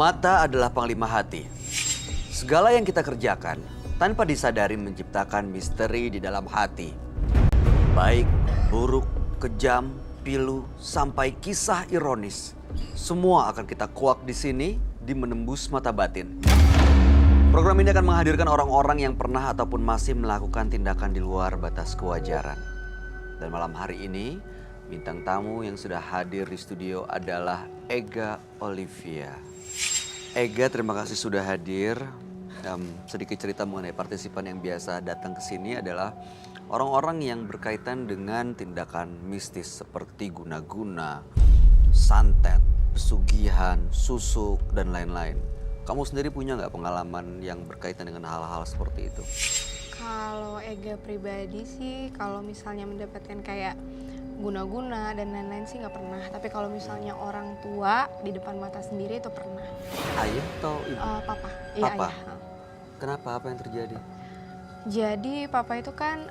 Mata adalah panglima hati. Segala yang kita kerjakan tanpa disadari menciptakan misteri di dalam hati. Baik, buruk, kejam, pilu, sampai kisah ironis. Semua akan kita kuak di sini di Menembus Mata Batin. Program ini akan menghadirkan orang-orang yang pernah ataupun masih melakukan tindakan di luar batas kewajaran. Dan malam hari ini, bintang tamu yang sudah hadir di studio adalah Ega Olivia. Ega, terima kasih sudah hadir. Sedikit cerita mengenai partisipan yang biasa datang ke sini adalah orang-orang yang berkaitan dengan tindakan mistis seperti guna-guna, santet, pesugihan, susuk, dan lain-lain. Kamu sendiri punya nggak pengalaman yang berkaitan dengan hal-hal seperti itu? Kalau Ega pribadi sih, kalau misalnya mendapatkan kayak guna-guna dan lain-lain sih nggak pernah. Tapi kalau misalnya orang tua di depan mata sendiri itu pernah. Ayah atau ibu? Papa. Iya, Papa? ayah. Kenapa? Apa yang terjadi? Jadi papa itu kan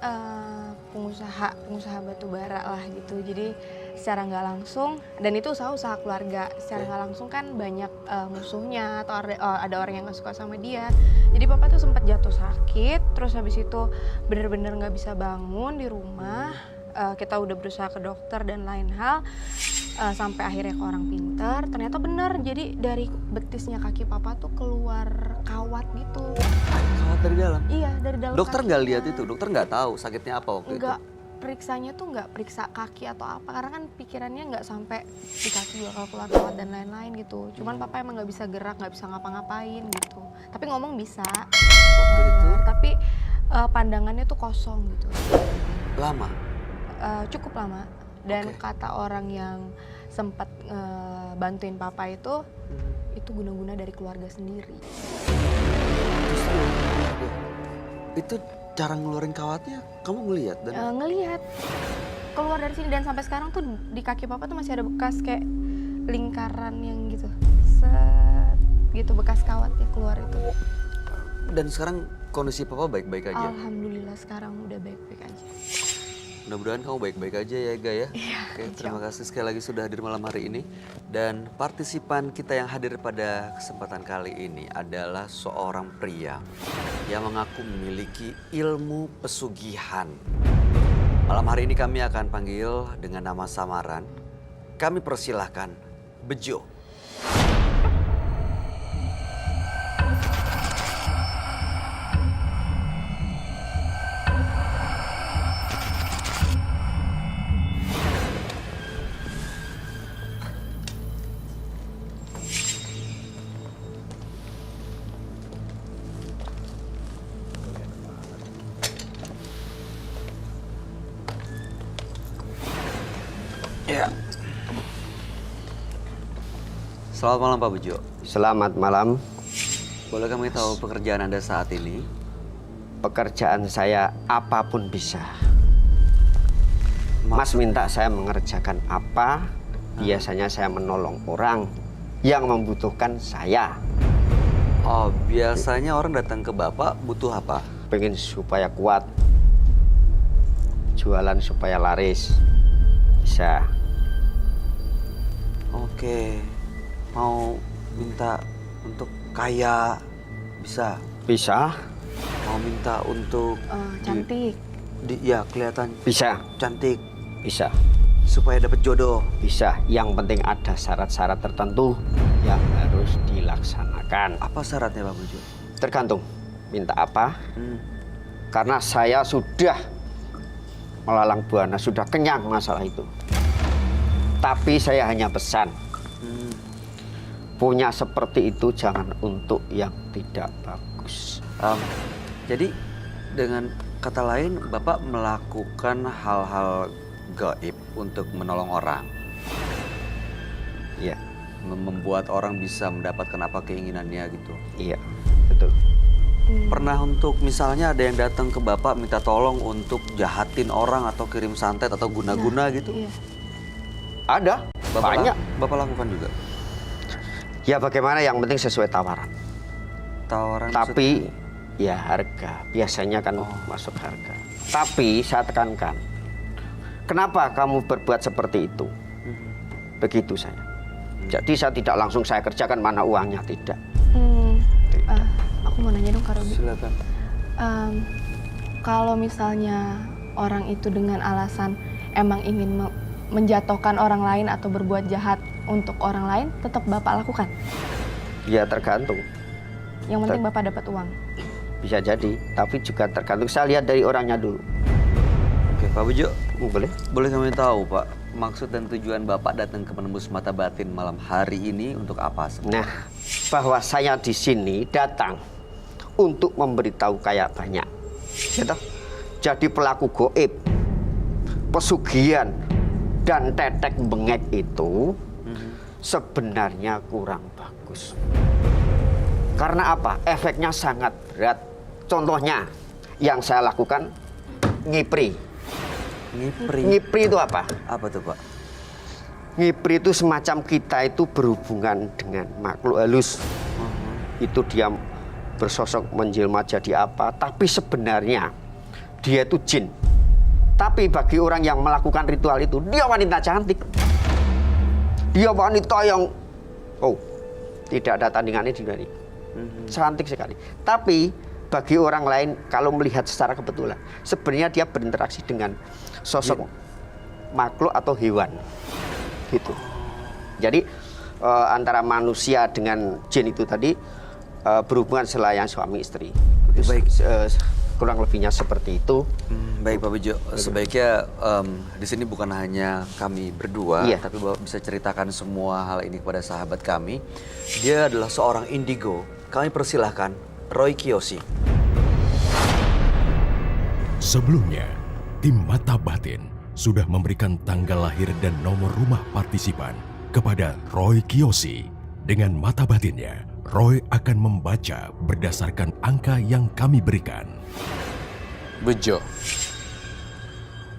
pengusaha batu bara lah gitu. Jadi secara nggak langsung, dan itu usaha keluarga. Secara nggak langsung kan banyak musuhnya atau ada orang yang nggak suka sama dia. Jadi papa tuh sempat jatuh sakit, terus habis itu bener-bener nggak bisa bangun di rumah. Kita udah berusaha ke dokter dan lain hal, sampai akhirnya ke orang pintar. Ternyata bener, jadi dari betisnya kaki papa tuh keluar kawat gitu. Kawat dari dalam? Iya, dari dalam. Dokter nggak lihat itu? Dokter nggak tahu sakitnya apa waktu Enggak, itu? periksanya tuh nggak periksa kaki atau apa, karena kan pikirannya nggak sampai di kaki bakal keluar kawat dan lain-lain gitu. Cuman papa emang nggak bisa gerak, nggak bisa ngapa-ngapain gitu. Tapi ngomong bisa. Waktu itu? Tapi pandangannya tuh kosong gitu. Lama? Cukup lama. Dan kata orang yang sempat bantuin papa itu guna-guna dari keluarga sendiri. Justru itu cara ngeluarin kawatnya kamu ngelihat dan ngelihat keluar dari sini, dan sampai sekarang tuh di kaki papa tuh masih ada bekas kayak lingkaran yang gitu, set gitu, bekas kawatnya keluar itu. Dan sekarang kondisi papa baik-baik aja? Alhamdulillah sekarang udah baik-baik aja. Mudah-mudahan kamu baik-baik aja ya, Ega ya. Iya, Oke, terima kasih sekali lagi sudah hadir malam hari ini. Dan partisipan kita yang hadir pada kesempatan kali ini adalah seorang pria yang mengaku memiliki ilmu pesugihan. Malam hari ini kami akan panggil dengan nama samaran. Kami persilahkan Bejo. Ya. Selamat malam Pak Bejo. Selamat malam. Boleh kami tahu pekerjaan Anda saat ini? Pekerjaan saya apapun bisa. Mas minta saya mengerjakan apa? Biasanya saya menolong orang yang membutuhkan saya. Oh, biasanya orang datang ke Bapak butuh apa? Pengen supaya kuat, jualan supaya laris. Bisa. Oke, mau minta untuk kaya, bisa? Bisa. Mau minta untuk Cantik. Ya kelihatan Bisa. cantik, Bisa. supaya dapat jodoh. Bisa. Yang penting ada syarat-syarat tertentu yang harus dilaksanakan. Apa syaratnya Pak Bejo? Tergantung minta apa. Karena saya sudah melalang buana, sudah kenyang masalah itu. Tapi saya hanya pesan, punya seperti itu jangan untuk yang tidak bagus. Jadi dengan kata lain Bapak melakukan hal-hal gaib untuk menolong orang? Iya. Membuat orang bisa mendapatkan apa keinginannya gitu? Iya, betul. Pernah untuk misalnya ada yang datang ke Bapak minta tolong untuk jahatin orang atau kirim santet atau guna-guna gitu? Iya. Ada, banyak. Bapak lakukan juga? Ya bagaimana, yang penting sesuai tawaran. Tawaran Tapi ya harga, biasanya kan masuk harga. Tapi saya tekankan, kenapa kamu berbuat seperti itu? Begitu saya. Jadi saya tidak langsung saya kerjakan, mana uangnya, tidak. Aku mau nanya dong Kak Robi. Silakan. Kalau misalnya orang itu dengan alasan emang ingin menjatuhkan orang lain atau berbuat jahat untuk orang lain, tetap Bapak lakukan? Ya tergantung. Yang penting Bapak dapat uang? Bisa jadi, tapi juga tergantung. Saya lihat dari orangnya dulu. Oke, Pak Bejo. Boleh? Boleh kami tahu, Pak, maksud dan tujuan Bapak datang ke Penembus Mata Batin malam hari ini untuk apa sebenarnya? Nah, bahwa saya di sini datang untuk memberitahu kayak banyak. Gitu? Jadi pelaku goib, pesugihan, dan tetek bengek itu sebenarnya kurang bagus. Karena apa? Efeknya sangat berat. Contohnya yang saya lakukan, ngipri. Ngipri. Ngipri itu apa? Apa tuh, Pak? Ngipri itu semacam kita itu berhubungan dengan makhluk halus. Itu dia bersosok menjelma jadi apa, tapi sebenarnya dia itu jin. Tapi bagi orang yang melakukan ritual itu, dia wanita cantik. Dia wanita yang tidak ada tandingannya di dunia. Cantik sekali. Tapi bagi orang lain kalau melihat secara kebetulan, sebenarnya dia berinteraksi dengan sosok makhluk atau hewan. Gitu. Jadi antara manusia dengan jin itu tadi berhubungan selayan suami istri. Baik. Kurang lebihnya seperti itu. Baik Pak Bejo, sebaiknya di sini bukan hanya kami berdua, Iya. tapi Bapak bisa ceritakan semua hal ini kepada sahabat kami. Dia adalah seorang indigo. Kami persilahkan Roy Kiyoshi. Sebelumnya, tim Mata Batin sudah memberikan tanggal lahir dan nomor rumah partisipan kepada Roy Kiyoshi. Dengan mata batinnya, Roy akan membaca berdasarkan angka yang kami berikan. Bejo,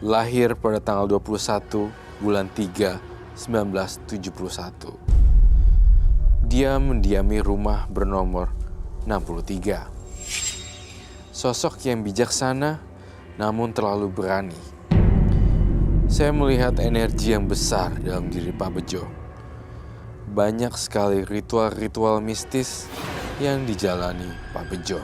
lahir pada tanggal 21 bulan 3 1971. Dia mendiami rumah bernomor 63. Sosok yang bijaksana namun terlalu berani. Saya melihat energi yang besar dalam diri Pak Bejo. Banyak sekali ritual-ritual mistis yang dijalani Pak Bejo.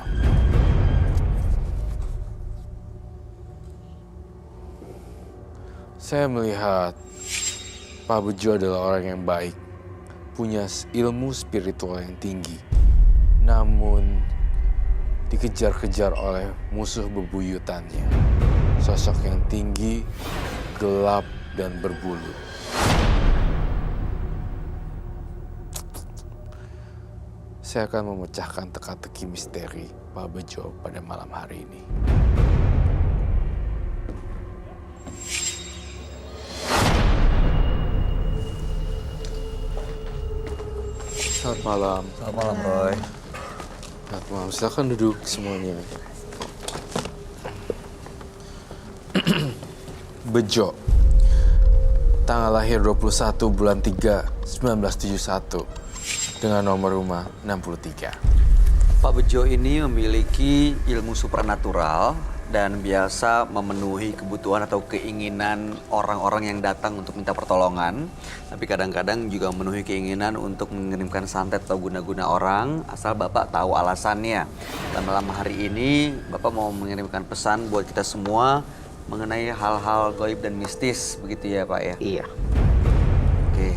Saya melihat Pak Bejo adalah orang yang baik, punya ilmu spiritual yang tinggi, namun dikejar-kejar oleh musuh bebuyutannya. Sosok yang tinggi, gelap, dan berbulu. Saya akan memecahkan teka-teki misteri Pak Bejo pada malam hari ini. Selamat malam. Selamat malam Roy. Selamat malam. Silakan duduk semuanya. Bejo. Tanggal lahir 21 bulan 3 1971 dengan nomor rumah 63. Pak Bejo ini memiliki ilmu supernatural dan biasa memenuhi kebutuhan atau keinginan orang-orang yang datang untuk minta pertolongan. Tapi kadang-kadang juga memenuhi keinginan untuk mengirimkan santet atau guna-guna orang, asal Bapak tahu alasannya. Dan malam hari ini Bapak mau mengirimkan pesan buat kita semua mengenai hal-hal gaib dan mistis, begitu ya Pak ya? Iya. Oke.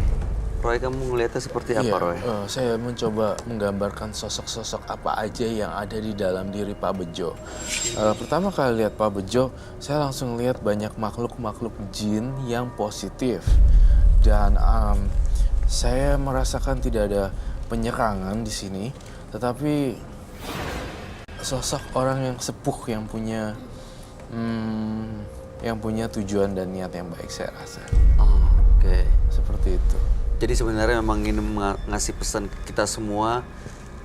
Roy, kamu ngeliatnya seperti apa, Roy? Saya mencoba menggambarkan sosok-sosok apa aja yang ada di dalam diri Pak Bejo. Pertama kali lihat Pak Bejo, saya langsung lihat banyak makhluk-makhluk jin yang positif. Dan saya merasakan tidak ada penyerangan di sini, tetapi sosok orang yang sepuh yang punya tujuan dan niat yang baik, saya rasa. Oke. Seperti itu. Jadi sebenarnya memang ingin ngasih pesan ke kita semua,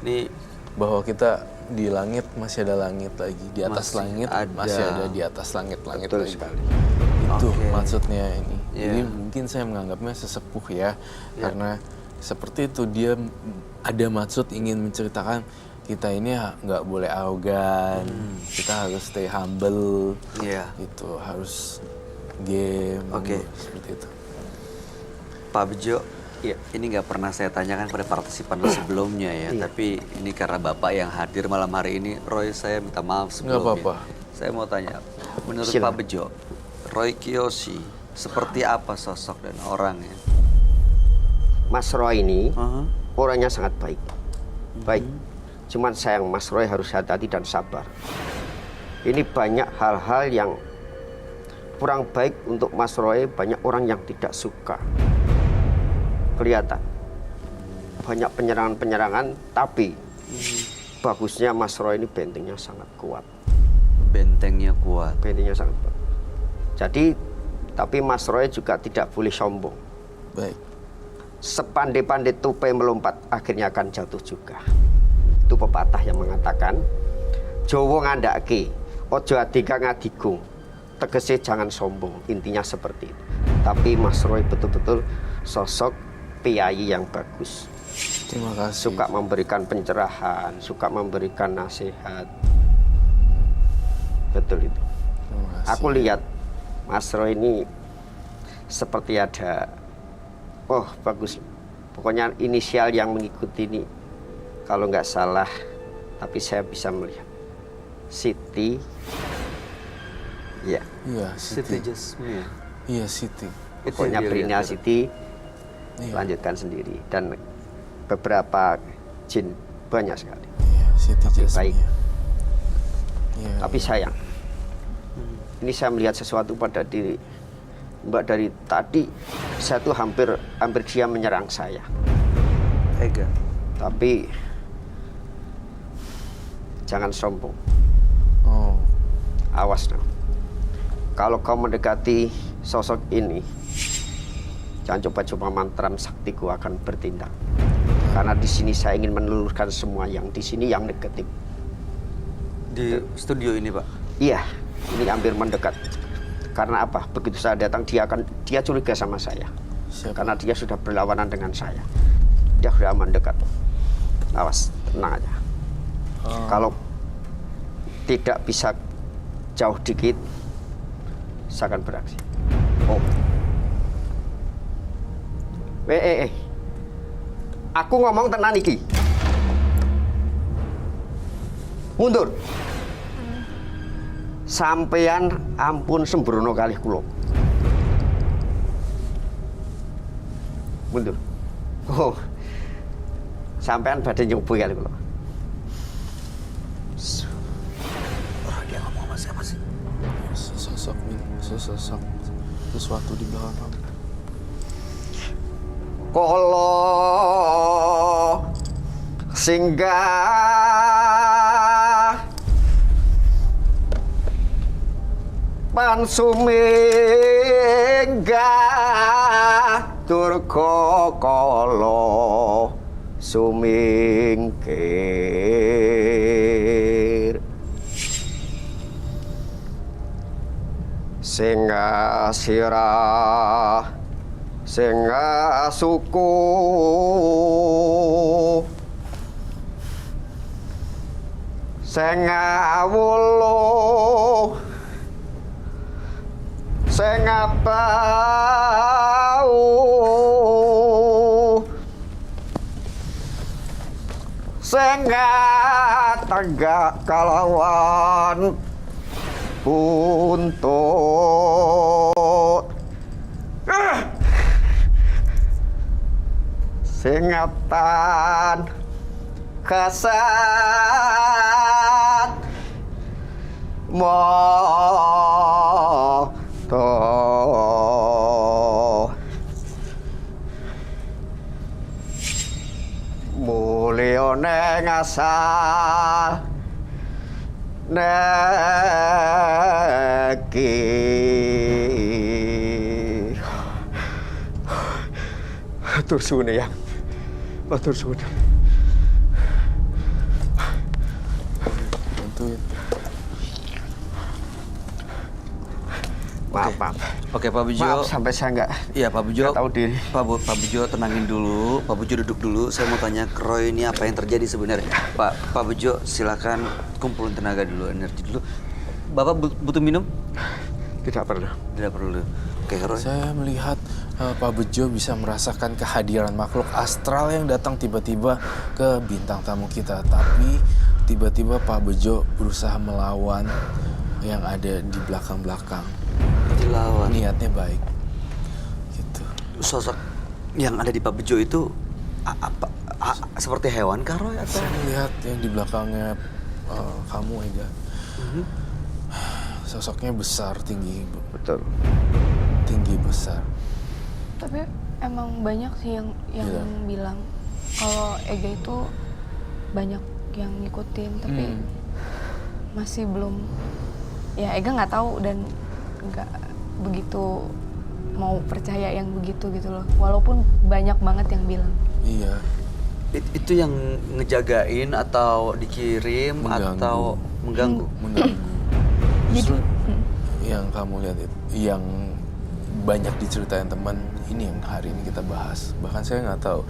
nih bahwa kita di langit masih ada langit lagi, di atas Masih langit ada. masih ada di atas langit-langit Betul lagi. sekali. Itu Oke. maksudnya ini. Iya. Jadi mungkin saya menganggapnya sesepuh ya, karena seperti itu dia ada maksud ingin menceritakan kita ini nggak boleh arogan, kita harus stay humble, Iya. itu harus game, Oke. seperti itu. Pak Bejo, Iya. Ini nggak pernah saya tanyakan pada partisipan sebelumnya ya, Iya. tapi ini karena Bapak yang hadir malam hari ini, Roy saya minta maaf sebelumnya. apa-apa. Saya mau tanya, menurut Silakan. Pak Bejo, Roy Kiyoshi seperti apa sosok dan orangnya? Mas Roy ini Aha. orangnya sangat baik. Baik. Cuman sayang Mas Roy harus hati-hati dan sabar. Ini banyak hal-hal yang kurang baik untuk Mas Roy, banyak orang yang tidak suka. Kelihatan. Banyak penyerangan-penyerangan, tapi bagusnya Mas Roy ini bentengnya sangat kuat. Bentengnya kuat. Bentengnya sangat kuat. Jadi, tapi Mas Roy juga tidak boleh sombong. Baik. Sepandai-pandai tupai melompat, akhirnya akan jatuh juga. Itu pepatah yang mengatakan, Jowo ngandake, ojo adika ngadigung. Tegese jangan sombong, intinya seperti itu. Tapi Mas Roy betul-betul sosok piyai yang bagus. Terima kasih. Suka memberikan pencerahan, suka memberikan nasihat. Betul itu. Terima kasih. Aku lihat Mas Roy ini seperti ada, oh bagus. Pokoknya inisial yang mengikuti ini, kalau nggak salah, tapi saya bisa melihat. Siti, ya, Iya, Siti Siti. Jasmine. Iya, Siti. Itu pokoknya yang dia berinisial lihat. Siti, Iya. lanjutkan sendiri. Dan beberapa jin banyak sekali. Iya, Siti Tapi Jasmine. baik. Iya. Tapi sayang, ini saya melihat sesuatu pada diri Mbak dari tadi. Saya tuh hampir dia menyerang saya. Tega. Tapi jangan sombong, Oh, awas dong. Kalau kau mendekati sosok ini, jangan coba-coba mantram saktiku akan bertindak. Karena di sini saya ingin menelurkan semua yang di sini yang negatif. Di studio ini, Pak. Iya, ini hampir mendekat. Karena apa? Begitu saya datang, dia curiga sama saya. siapa? Karena dia sudah berlawanan dengan saya. Dia sudah mendekat. Awas, tenang aja. Kalau tidak bisa jauh dikit, saya akan beraksi. Oh. Aku ngomong tenan iki. Mundur. Sampean ampun sembrono kalih kula. Mundur. Oh. Sampean badhe nyoba kalih kula. Orang dia ngomong sama siapa sih? Sesosok sesuatu di belakang kamu. Kala singgah pansuminggah durga kala sumingkir sing sirah sing suku sing wulu sing bau sing tegak kalawan buntut singatan kasat moto mulya neng asal neki matur suwun ya. Matur suwun. Bantuin. Maaf. Oke, Pak Bejo. Maaf sampai saya nggak Iya, Pak Bejo. tahu diri. Pak Bejo tenangin dulu. Pak Bejo duduk dulu. Saya mau tanya ke Roy ini apa yang terjadi sebenarnya. Pak Bejo, silakan kumpulin tenaga dulu, energi dulu. Bapak butuh minum? Tidak perlu. Tidak perlu. Oke, Roy. Saya melihat Pak Bejo bisa merasakan kehadiran makhluk astral yang datang tiba-tiba ke bintang tamu kita. Tapi tiba-tiba Pak Bejo berusaha melawan yang ada di belakang-belakang. Dilawan. Niatnya baik. Gitu. Sosok yang ada di Pak Bejo itu seperti hewan kah, Roy? Atau? Saya melihat yang di belakangnya kamu, Ega. Sosoknya besar, tinggi. Betul. Tinggi, besar. Tapi emang banyak sih yang bilang kalau Ega itu banyak yang ngikutin, tapi masih belum. Ya Ega nggak tahu dan nggak begitu mau percaya yang begitu gitu loh. Walaupun banyak banget yang bilang. Iya. Itu yang ngejagain atau dikirim atau mengganggu? Mengganggu. Justru yang kamu lihat itu, yang banyak diceritain teman, ini yang hari ini kita bahas. Bahkan saya nggak tahu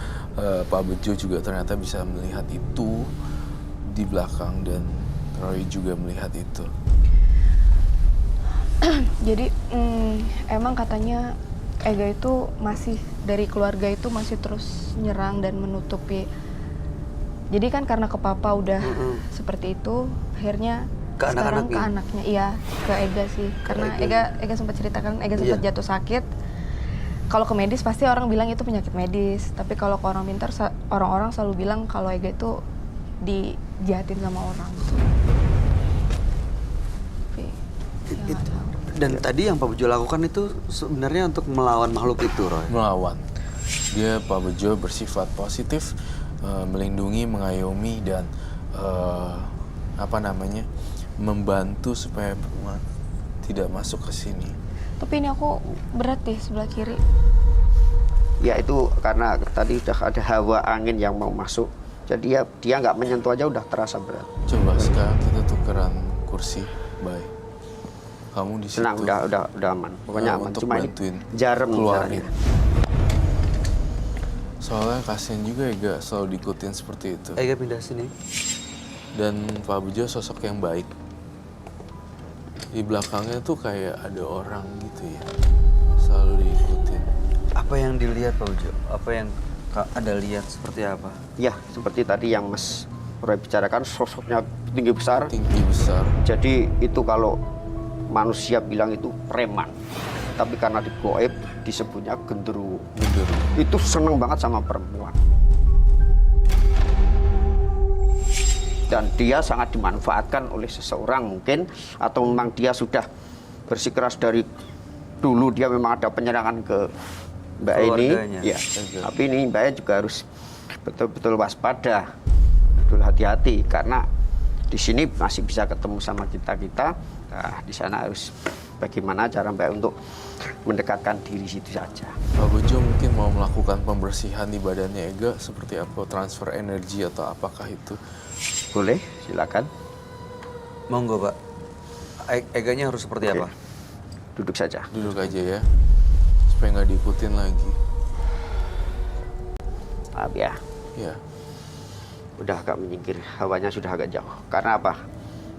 Pak Bejo juga ternyata bisa melihat itu di belakang, dan Roy juga melihat itu. Jadi emang katanya Ega itu masih dari keluarga itu masih terus nyerang dan menutupi. Jadi kan karena ke papa udah seperti itu, akhirnya Ke sekarang anak-anaknya? ke anaknya, iya, ke Ega sih. Karena Ega sempat ceritakan Ega sempat jatuh sakit. Kalau ke medis pasti orang bilang itu penyakit medis, tapi kalau ke orang pintar orang-orang selalu bilang kalau Ega itu dijahatin sama orang. Tapi ya nggak tahu. Dan tadi yang Pak Bejo lakukan itu sebenarnya untuk melawan makhluk itu, Roy? Melawan. Dia, Pak Bejo, bersifat positif, melindungi, mengayomi, dan membantu supaya tidak masuk ke sini. Tapi ini aku berat deh sebelah kiri. Ya itu karena tadi udah ada hawa angin yang mau masuk. Jadi ya dia nggak menyentuh aja udah terasa berat. Coba sekarang kita tukeran kursi, bye. Kamu di situ. Senang, udah aman. Pokoknya aman. Untuk Cuma ini bantuin jarem keluarin. caranya. Soalnya kasihan juga ya gak selalu diikutin seperti itu. Ega pindah sini. Dan Pak Bejo sosok yang baik. Di belakangnya tuh kayak ada orang gitu ya, selalu diikutin. Apa yang dilihat Pak Bejo? Apa yang Anda lihat seperti apa? Ya seperti tadi yang Mas Roy bicarakan, sosoknya tinggi besar. Tinggi besar. Jadi itu kalau manusia bilang itu preman. Tapi karena di goib disebutnya genderuwo. Itu seneng banget sama perempuan. Dan dia sangat dimanfaatkan oleh seseorang mungkin, atau memang dia sudah bersikeras dari dulu dia memang ada penyerangan ke Mbak ini. Ya. Tapi ini Mbak juga harus betul-betul waspada, betul hati-hati, karena di sini masih bisa ketemu sama kita. Nah, di sana harus bagaimana cara Mbak untuk mendekatkan diri situ saja. Pak Bejo mungkin mau melakukan pembersihan di badannya Ega, seperti apa, transfer energi atau apakah itu? Boleh, silakan. Monggo, Pak. Eganya harus seperti apa? Duduk saja. Duduk aja ya, supaya nggak diikutin lagi. Maaf ya, Ya. udah agak menyingkir, hawanya sudah agak jauh. Karena apa?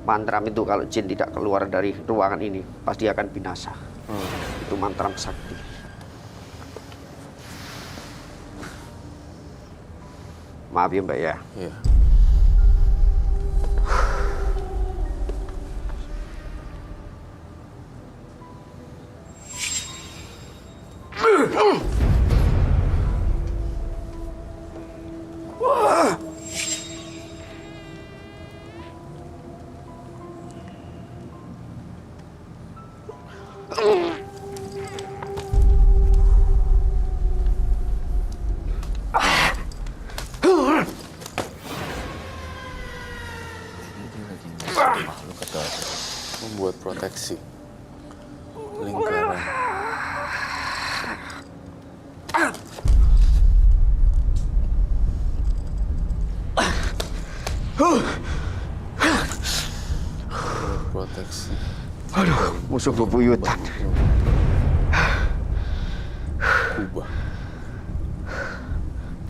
Mantram itu kalau jin tidak keluar dari ruangan ini, pasti akan binasa. Itu mantram sakti. Maaf ya Mbak ya. Iya. Makhluk atau apa? Membuat proteksi lingkaran. Proteksi. Aduh, musuh bebuyutan. Kubah.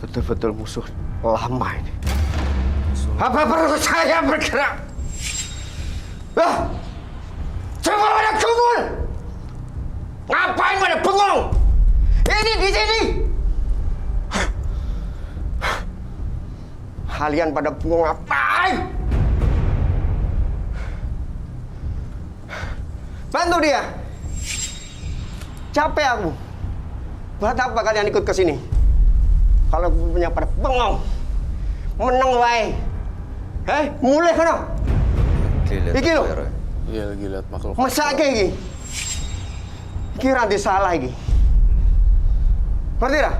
Betul-betul musuh lama ini. Apa perlu saya bergerak? Semua pada kumpul! Ngapain pada bengong? Ini di sini. Kalian pada bengong ngapain? Bantu dia. Capek aku. Buat apa kalian ikut ke sini? Kalau punya pada bengong, menang wae. Mulai kono. Iki lho. Iya lagi lihat makhluk. Mesake iki. Iki ora ndek salah iki. Ngerti ra?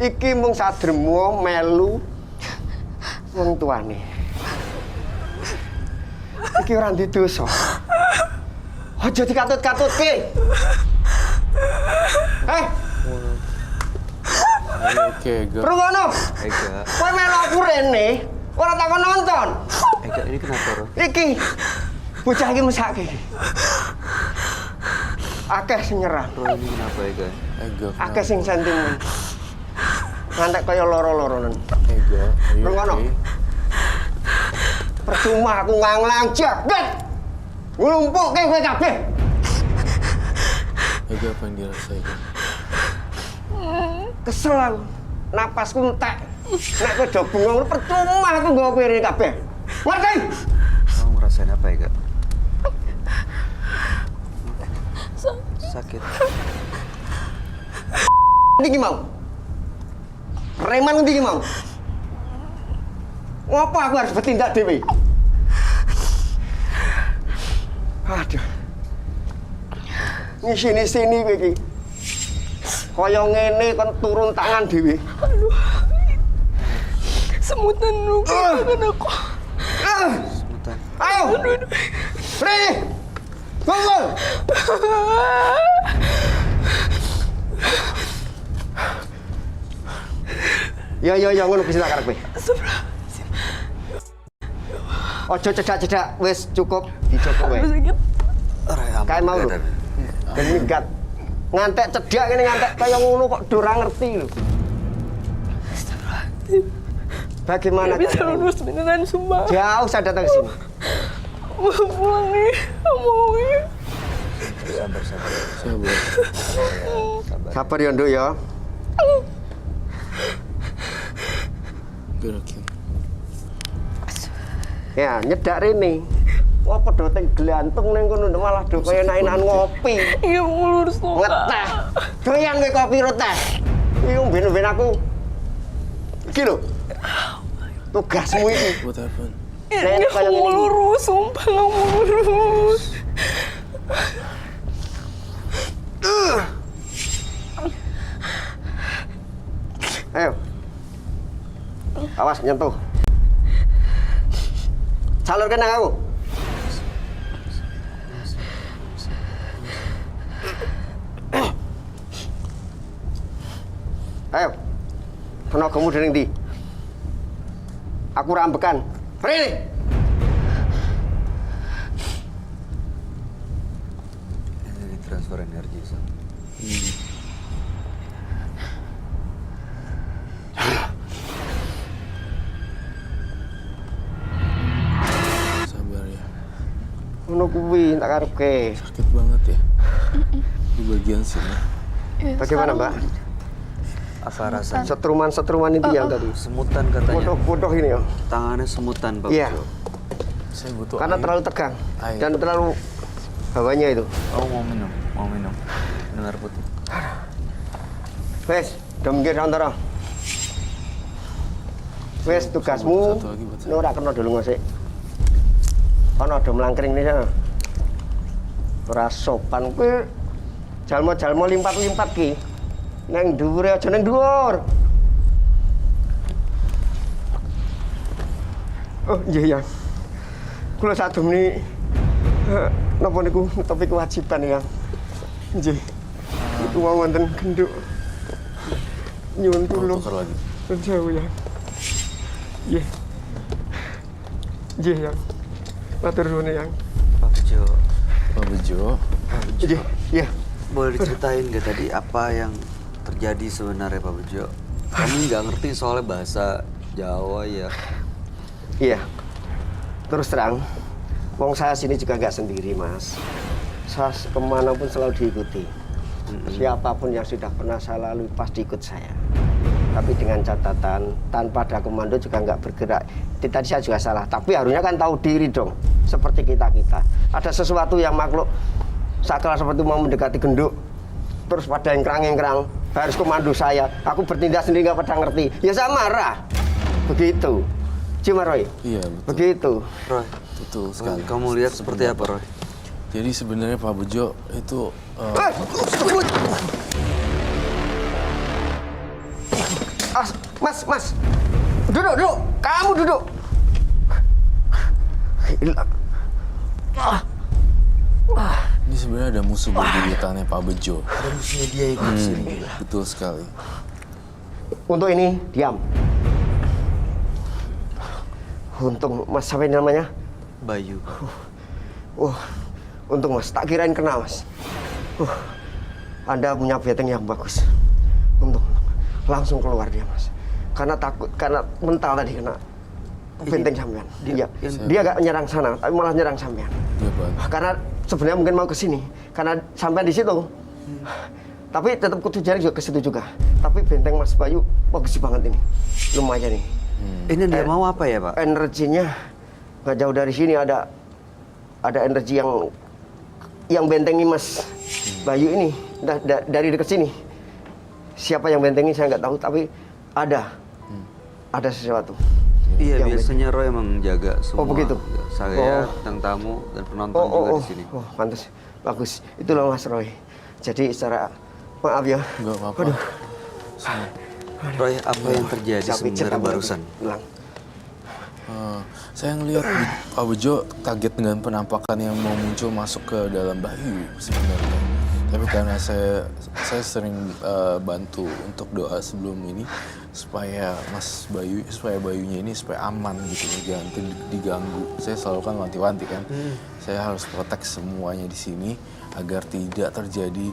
Iki mung sadremo melu wong tuane. Iki ora ndek dosa. Aja dikatut-katutke. Oke, Ga. Rungono. Ega, Kowe melu aku rene, ora takon nonton. Ega ini kenapa, Ro? Iki bocah iki mesake iki. Akeh sing nyerah, Ro ini kenapa, Ega? Ega, akeh sing sentimen. Ngantek kaya loro-loronen. Ega, ayo, Rungono. oke. Percuma aku nganglang jagat. Nglumpukke kowe kabeh. Ega apa yang dirasain? Kesel aku. Napasku entek. Nek kowe do bengong percuma aku nggawa kowe rene kabeh. Ngerti? Kamu ngerasain apa, Ega? Sakit. Ndi mau? Preman ndi mau? Ngapa aku harus bertindak dewe? Aduh. Sini kowe iki. Kaya ngene kon turun tangan dhewe. Semutan lu kan aku. Sebentar. Ayo. Rene. Gol. Ya ngono bisa tak karep kowe. Ojo cedak-cedak, wis cukup dicukup kowe. Kae mau lho. Dan minggat. Ngantek cedak ngene ngantek kaya ngono kok ora ngerti lho. Bagaimana Bisa lulus beneran sumpah. jauh saya datang ke sini? Mau pulang nih. Mau nih. Sabar. Sabar. Sabar ya, Nduk ya. Gerakin. Ya, nyedak rene. Apa do teng glantung ning kono malah do kaya enak-enakan ngopi. Iya mau lurus tuh. Ngeteh. Doyan kowe kopi ro teh. Iki umben-umben aku. Iki lho. Tugasmu iki. What happened? Nek kaya Nggak mau ngene iki. lurus, sumpah nggak mau lurus. Ayo. Awas nyentuh. Salurkan nang aku. Ayo. Tenagamu dari ndi? Aku rambekan. Rene. Ini transfer energi, Sam. Sabar ya. Ngono kuwi tak karepke. Sakit banget ya. Di bagian sini. Bagaimana, Mbak? Apa rasanya? Setruman-setruman itu yang tadi. Semutan katanya. Bodoh ini ya. Tangannya semutan, Pak Iya. Bejo. Saya butuh Karena air. terlalu tegang Air. dan terlalu hawanya itu. Oh, mau minum. Dengar putih. Wes, udah minggir antara. Wes, tugasmu Satu lagi buat saya. ini ora kena dulu ngosik. Kono ada melangkring nih sana. Ora sopan kuwi. Jalmo-jalmo limpat-limpat ki. Neng dhuwur aja neng dhuwur. Oh, iya. Kula sademene napa niku netepi kewajiban ya. Nggih. Iku mau wonten genduk. Nyuwun tulung. Tukar lagi. Jauh ya. Iya. Iya ya. Matur nuwun ya. Pak Bejo, Pak Bejo. Iya. Iya. boleh diceritain nggak tadi apa yang terjadi sebenarnya, Pak Bejo? Kami nggak ngerti soalnya bahasa Jawa ya. Iya. Terus terang, wong saya sini juga nggak sendiri, Mas. Saya kemana pun selalu diikuti. Siapapun yang sudah pernah saya lalui pasti ikut saya. Tapi dengan catatan tanpa ada komando juga nggak bergerak. Itu tadi saya juga salah. Tapi harusnya kan tahu diri dong. Seperti kita. Ada sesuatu yang makhluk sakral seperti mau mendekati genduk. Terus pada engkrang-engkrang harus komando saya. Aku bertindak sendiri nggak pada ngerti. Ya saya marah. Begitu. Cuma Roy. Iya, betul. Begitu. Roy, Betul sekali. kamu lihat seperti apa, Roy? Jadi sebenarnya Pak Bejo itu Mas. Duduk. Kamu duduk. Gila. ini sebenarnya ada musuh bebuyutannya Pak Bejo. Ada musuhnya dia yang ikut sini. Betul sekali. Untuk ini diam. Untung Mas siapa ini namanya? Bayu. Untung Mas, tak kirain kenal Mas. Anda punya beteng yang bagus. Untung. Langsung keluar dia Mas. Karena takut, karena mental tadi kena benteng sampean. Dia gak nyerang sana, tapi malah nyerang sampean. Dia bantu. Karena sebenarnya mungkin mau ke sini, karena sampean di situ. Tapi tetap kudu jari juga ke situ juga. Tapi benteng Mas Bayu bagus banget ini. Lumayan nih. Ini dia mau apa ya, Pak? Energinya nggak jauh dari sini ada energi yang bentengi Mas Bayu ini dari dekat sini. Siapa yang bentengi saya nggak tahu, tapi ada sesuatu. Iya, yang biasanya Roy emang menjaga semua. Oh, begitu? Saya, tentang tamu dan penonton juga di sini. Pantas, bagus. Itulah Mas Roy. Jadi secara maaf ya. Enggak apa-apa. Aduh. Roy, apa yang terjadi sebenarnya barusan? Bilang. Saya ngelihat Pak Bejo kaget dengan penampakan yang mau muncul masuk ke dalam Bayu sebenarnya. Tapi karena saya sering bantu untuk doa sebelum ini supaya Bayunya ini supaya aman gitu, jangan diganggu. Saya selalu kan wanti-wanti kan. Saya harus protek semuanya di sini agar tidak terjadi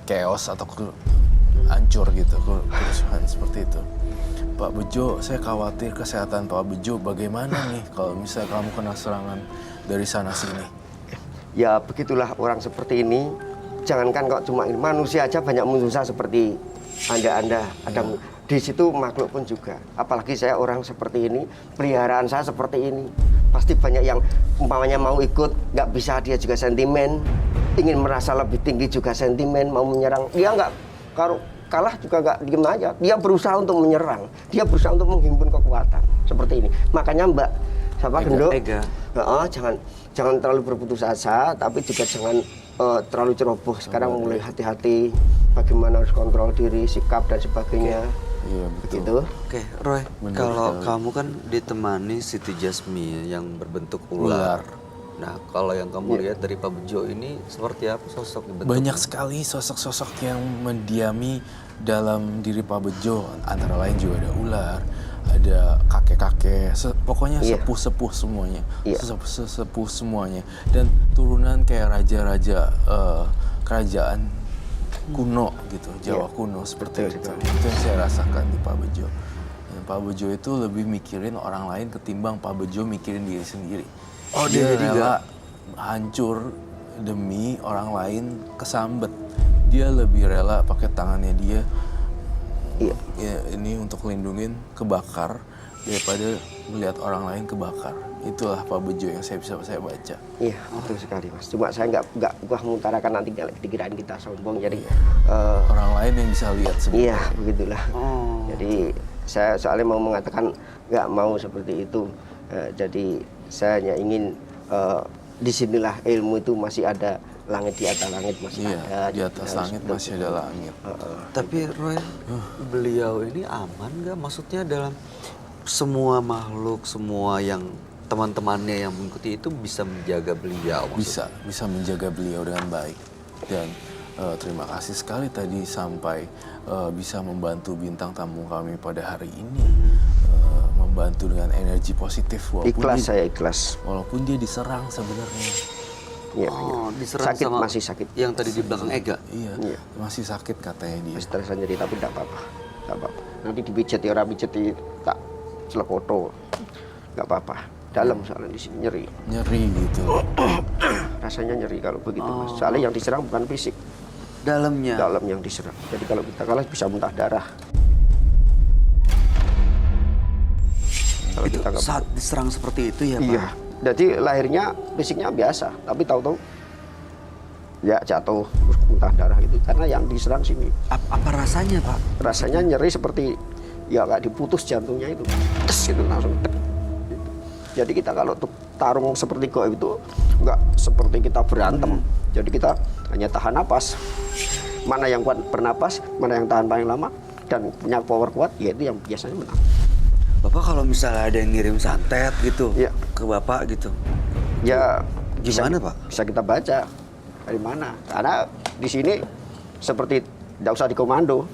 chaos atau hancur gitu, kerusuhan seperti itu. Pak Bejo, saya khawatir kesehatan Pak Bejo. Bagaimana nih kalau misalnya kamu kena serangan dari sana sini? Ya begitulah orang seperti ini. Jangankan kok cuma ini, manusia aja banyak manusia seperti Anda. Ada di situ makhluk pun juga. Apalagi saya orang seperti ini, peliharaan saya seperti ini. Pasti banyak yang umpamanya mau ikut, nggak bisa, dia juga sentimen. Ingin merasa lebih tinggi juga sentimen, mau menyerang. Dia nggak, kalau kalah juga nggak diem aja. Dia berusaha untuk menyerang. Dia berusaha untuk menghimpun kekuatan. Seperti ini. Makanya Mbak, siapa Genduk? Jangan terlalu berputus asa, tapi juga jangan terlalu ceroboh. Sekarang mulai hati-hati, bagaimana harus kontrol diri, sikap dan sebagainya. Iya, betul. Begitu. Oke, Roy, Benar kalau sekali. kamu kan ditemani Siti Jasmine yang berbentuk ular. Nah, kalau yang kamu lihat dari Pak Bejo ini seperti apa sosok bentuk? Banyak sekali sosok-sosok yang mendiami dalam diri Pak Bejo. Antara lain juga ada ular, ada kakek-kakek, pokoknya sepuh-sepuh semuanya. Sepuh semuanya. Dan turunan kayak raja-raja kerajaan kuno gitu, Jawa kuno seperti itu. Itu yang saya rasakan di Pak Bejo. Dan Pak Bejo itu lebih mikirin orang lain ketimbang Pak Bejo mikirin diri sendiri. Oh, dia jadi rela hancur demi orang lain kesambet. Dia lebih rela pakai tangannya dia ya, ini untuk lindungin kebakar daripada melihat orang lain kebakar. Itulah Pak Bejo yang bisa saya baca. Iya, betul sekali Mas. Cuma saya nggak mengutarakan nanti dikirain kita sombong. Jadi Orang lain yang bisa lihat sebenarnya. iya, begitulah. Jadi saya soalnya mau mengatakan nggak mau seperti itu. Jadi saya hanya ingin disinilah ilmu itu masih ada, langit di atas langit masih ada. Di atas langit masih ada langit. Tapi Roy, beliau ini aman nggak? Maksudnya dalam semua makhluk, semua yang teman-temannya yang mengikuti itu bisa menjaga beliau? Bisa menjaga beliau dengan baik. Dan terima kasih sekali tadi sampai bisa membantu bintang tamu kami pada hari ini. Membantu dengan energi positif. Saya ikhlas. Walaupun dia diserang sebenarnya. Iya, diserang sakit, sama masih sakit. yang tadi di belakang Ega? Iya, masih sakit katanya dia. Stres nyeri tapi tidak apa-apa. Nanti dipijat ya, orang pijat tak selepoto. Nggak apa-apa. Dalam soalnya di sini nyeri. Nyeri gitu. Rasanya nyeri kalau begitu Mas. Soalnya yang diserang bukan fisik. Dalamnya. dalam yang diserang. Jadi kalau kita kalah bisa muntah darah. Kalau Itu kita nggak- saat diserang seperti itu ya Pak? Iya. Jadi lahirnya fisiknya biasa, tapi tahu-tahu ya jatuh terus muntah darah gitu karena yang diserang sini. Apa rasanya Pak? Rasanya nyeri seperti ya kayak diputus jantungnya itu. Tes gitu langsung tek. Gitu. Jadi kita kalau tarung seperti goib itu nggak seperti kita berantem. Jadi kita hanya tahan napas. Mana yang kuat bernapas, mana yang tahan paling lama dan punya power kuat, yaitu yang biasanya menang. Bapak kalau misalnya ada yang ngirim santet gitu Iya. ke Bapak gitu, Ya gimana, Pak? Bisa kita baca dari mana? Karena di sini seperti tidak usah dikomando,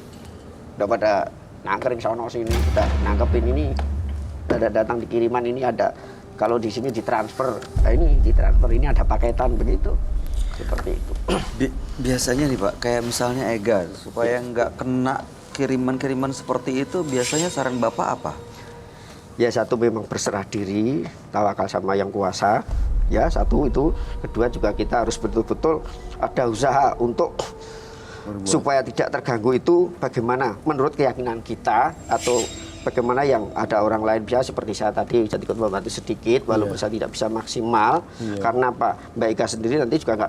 udah pada nangkring sono sini, udah nangkepin ini, udah datang di kiriman ini ada. Kalau di sini ditransfer, ini ditransfer ini ada paketan begitu, seperti itu. Biasanya nih Pak, kayak misalnya Ega, supaya nggak kena kiriman-kiriman seperti itu, biasanya saran Bapak apa? Ya satu memang berserah diri, tawakal sama yang kuasa. Ya satu itu, kedua juga kita harus betul-betul ada usaha untuk supaya tidak terganggu itu bagaimana menurut keyakinan kita atau bagaimana yang ada orang lain bisa seperti saya tadi bisa ikut membantu sedikit walaupun saya tidak bisa maksimal karena Pak Mbak Ika sendiri nanti juga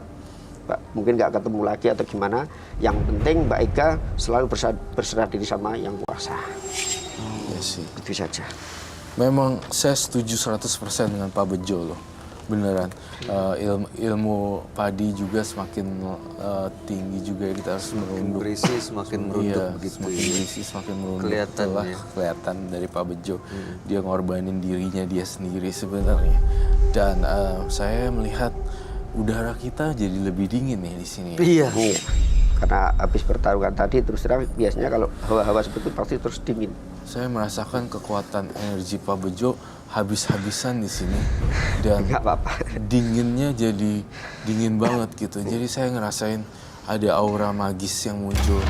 mungkin nggak ketemu lagi atau gimana. Yang penting Mbak Ika selalu berserah diri sama yang kuasa. Iya sih. Itu saja. Memang saya setuju 100% dengan Pak Bejo loh. Beneran. Ilmu padi juga semakin tinggi juga, kita harus merunduk. Berisi semakin merunduk Iya, begitu. semakin ya. berisi, semakin merunduk. Kelihatan Itulah ya. kelihatan dari Pak Bejo. Dia ngorbanin dirinya dia sendiri sebenarnya. Dan saya melihat udara kita jadi lebih dingin nih di sini. Iya. Iya. Karena habis pertarungan tadi terus terang biasanya kalau hawa-hawa seperti itu pasti terus dingin. Saya merasakan kekuatan energi Pak Bejo habis-habisan di sini dan Nggak apa-apa. dinginnya jadi dingin banget gitu. Jadi saya ngerasain ada aura magis yang muncul.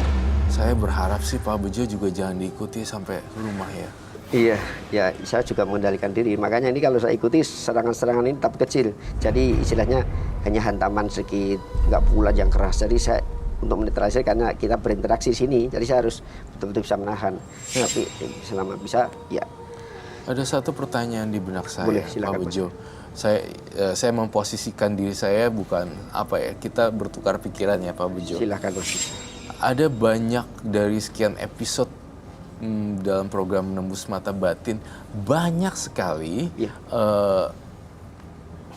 Saya berharap sih Pak Bejo juga jangan diikuti sampai ke rumah ya. Iya, ya saya juga mengendalikan diri. Makanya ini kalau saya ikuti serangan-serangan ini tapi kecil. Jadi istilahnya hanya hantaman sedikit, nggak pula yang keras. Jadi saya untuk menetralisir karena kita berinteraksi di sini. Jadi saya harus betul-betul bisa menahan. Tapi selama bisa, ya. Ada satu pertanyaan di benak saya, Boleh, Pak silakan, Mas. Bejo. Saya memposisikan diri saya bukan apa ya, kita bertukar pikiran ya Pak Bejo. Silahkan Mas. Ada banyak dari sekian episode dalam program Menembus Mata Batin, banyak sekali Iya.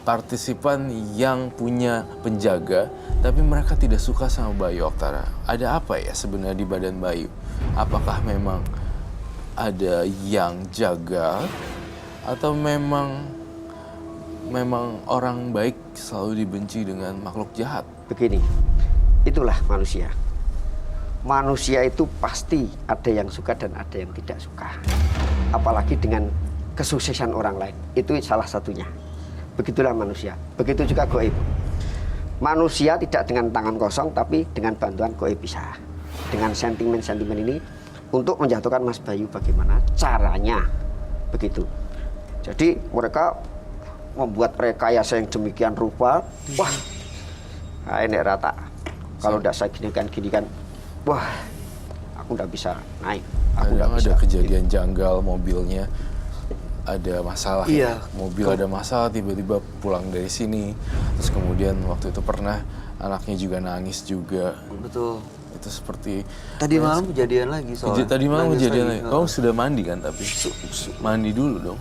partisipan yang punya penjaga, tapi mereka tidak suka sama Bayu Oktara. Ada apa ya sebenarnya di badan Bayu? Apakah memang ada yang jaga atau memang orang baik selalu dibenci dengan makhluk jahat? Begini, itulah manusia. Manusia itu pasti ada yang suka dan ada yang tidak suka. Apalagi dengan kesuksesan orang lain. Itu salah satunya. Begitulah manusia. Begitu juga goib. Manusia tidak dengan tangan kosong, tapi dengan bantuan goib bisa. Dengan sentimen-sentimen ini untuk menjatuhkan Mas Bayu bagaimana caranya. Begitu. Jadi mereka membuat rekayasa yang demikian rupa. Wah, ini rata. Kalau tidak saya ginikan, wah, aku udah bisa naik. Aku udah Kadang bisa. ada kejadian janggal mobilnya, ada masalah. Iya. Mobil ada masalah, tiba-tiba pulang dari sini. Terus kemudian waktu itu pernah anaknya juga nangis juga. Betul. Itu seperti Tadi malam kejadian lagi soalnya. tadi malam Nangis kejadian lagi. lagi. Kamu sudah mandi kan tapi? Mandi dulu dong.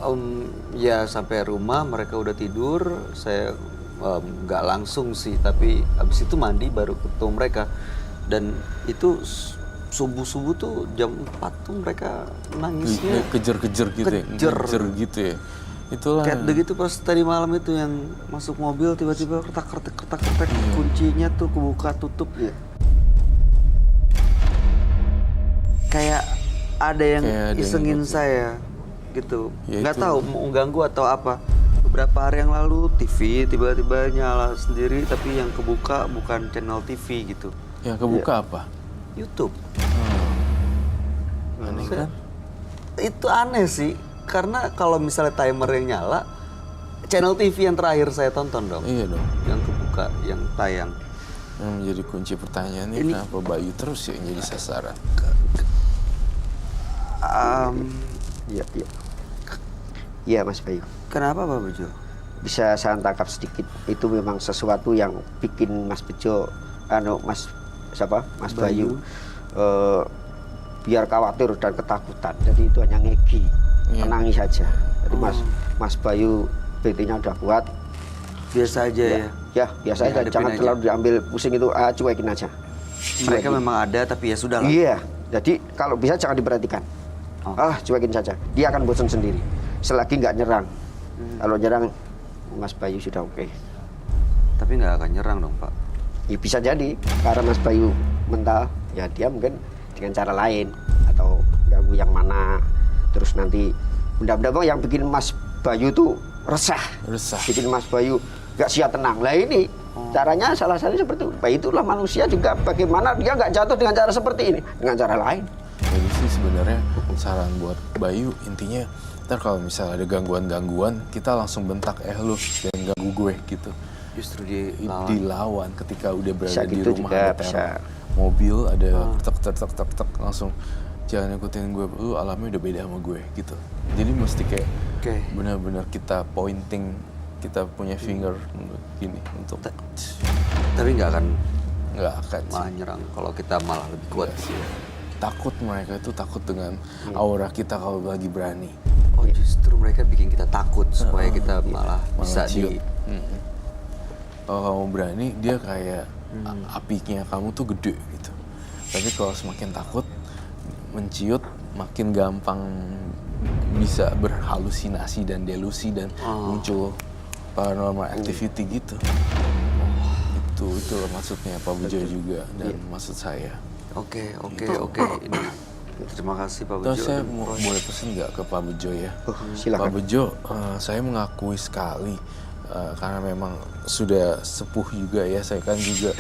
Ya sampai rumah mereka udah tidur, saya nggak langsung sih, tapi abis itu mandi baru ketemu mereka. Dan itu subuh-subuh tuh jam 4 tuh mereka nangisnya Kejar-kejar gitu ya. Kejer. Kejar gitu ya. Itulah. kayak begitu. Pas tadi malam itu yang masuk mobil tiba-tiba kertak-kertik kuncinya tuh kebuka tutup ya. Kayak ada yang Kayak ada yang isengin ngikutin. saya gitu. Ya Nggak itu. tahu mau ganggu atau apa. Beberapa hari yang lalu TV tiba-tiba nyala sendiri, tapi yang kebuka bukan channel TV gitu. Yang kebuka apa? YouTube. Aneh kan? Itu aneh sih, karena kalau misalnya timer yang nyala, channel TV yang terakhir saya tonton dong. Iya dong. Yang kebuka, yang tayang. Yang menjadi kunci pertanyaannya Ini- kenapa Bayu terus yang jadi sasaran? Iya, iya. Iya Mas Bayu. Kenapa Pak Bejo? Bisa saya tangkap sedikit, itu memang sesuatu yang bikin Mas Bejo, Mas siapa? Mas Bayu, biar khawatir dan ketakutan. Jadi itu hanya ngegi, Iya. menangis saja. Jadi Mas Bayu BT-nya udah kuat. Biasa aja ya. Ya, biasa aja, Dihadapin jangan aja. terlalu diambil pusing itu, cuekin aja. Mereka Cuekin. memang ada tapi ya sudah lah. Iya, jadi kalau bisa jangan diperhatikan. Oh. Cuekin saja. Dia akan bosan sendiri. Selagi nggak nyerang. Kalau nyerang, Mas Bayu sudah oke. Tapi nggak akan nyerang dong Pak. Ya bisa jadi, karena Mas Bayu mental, ya dia mungkin dengan cara lain. Atau ganggu yang mana. Terus nanti, benda-benda yang bikin Mas Bayu tuh resah. Resah. Bikin Mas Bayu nggak siap tenang. Lah ini, caranya salah satunya seperti itu. Nah, itulah manusia juga bagaimana dia nggak jatuh dengan cara seperti ini. Dengan cara lain. Jadi sih sebenarnya saran buat Bayu intinya ntar kalau misalnya ada gangguan-gangguan kita langsung bentak lu dan ganggu gue gitu. Justru dilawan. Dilawan ketika udah berada Bisa di gitu rumah juga, ada teror bisa. mobil ada tek langsung jangan ikutin gue, lu alamnya udah beda sama gue gitu. Jadi mesti kayak Oke. benar-benar kita pointing, kita punya finger gini untuk Tapi nggak akan nggak akan sih. malah nyerang kalau kita malah lebih kuat. Nggak sih. Takut mereka itu takut dengan aura kita kalau lagi berani. Oh justru mereka bikin kita takut supaya kita malah bisa ciut. di. Kalau kamu berani, dia kayak apinya kamu tuh gede gitu. Tapi kalau semakin takut, menciut, makin gampang bisa berhalusinasi dan delusi dan muncul paranormal activity gitu. Itu maksudnya Pak Bejo juga dan maksud saya. Oke. Ini terima kasih Pak Terus Bejo. saya boleh pesen nggak ke Pak Bejo ya? Silakan. Pak Bejo, saya mengakui sekali karena memang sudah sepuh juga ya. Saya kan juga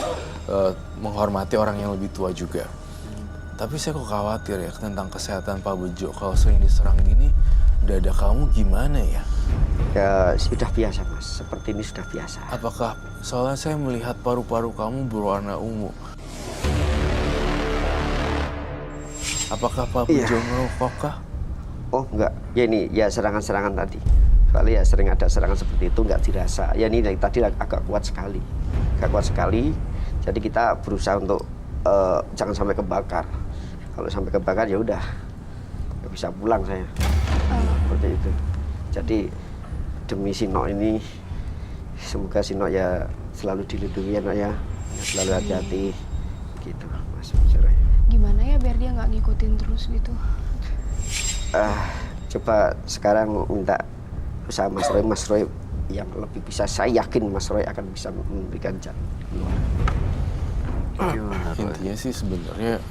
menghormati orang yang lebih tua juga. Tapi saya kok khawatir ya tentang kesehatan Pak Bejo. Kalau sering diserang gini, dada kamu gimana ya? Ya sudah biasa Mas, seperti ini sudah biasa. Apakah soalnya saya melihat paru-paru kamu berwarna ungu? Apakah Pak Bejo ngerokok kah? Oh enggak, ya ini ya serangan-serangan tadi. Soalnya ya sering ada serangan seperti itu nggak dirasa. Ya ini tadi agak kuat sekali, Jadi kita berusaha untuk jangan sampai kebakar. Kalau sampai kebakar ya udah nggak bisa pulang saya. Seperti itu. Jadi demi Sino ini, semoga Sino ya selalu dilindungi ya Nok ya, selalu hati-hati gitu Mas Bejo. Gimana ya biar dia nggak ngikutin terus gitu? Coba sekarang minta usaha Mas Roy yang lebih bisa, saya yakin Mas Roy akan bisa memberikan jalan keluar. Gimana Roy? Intinya sih sebenarnya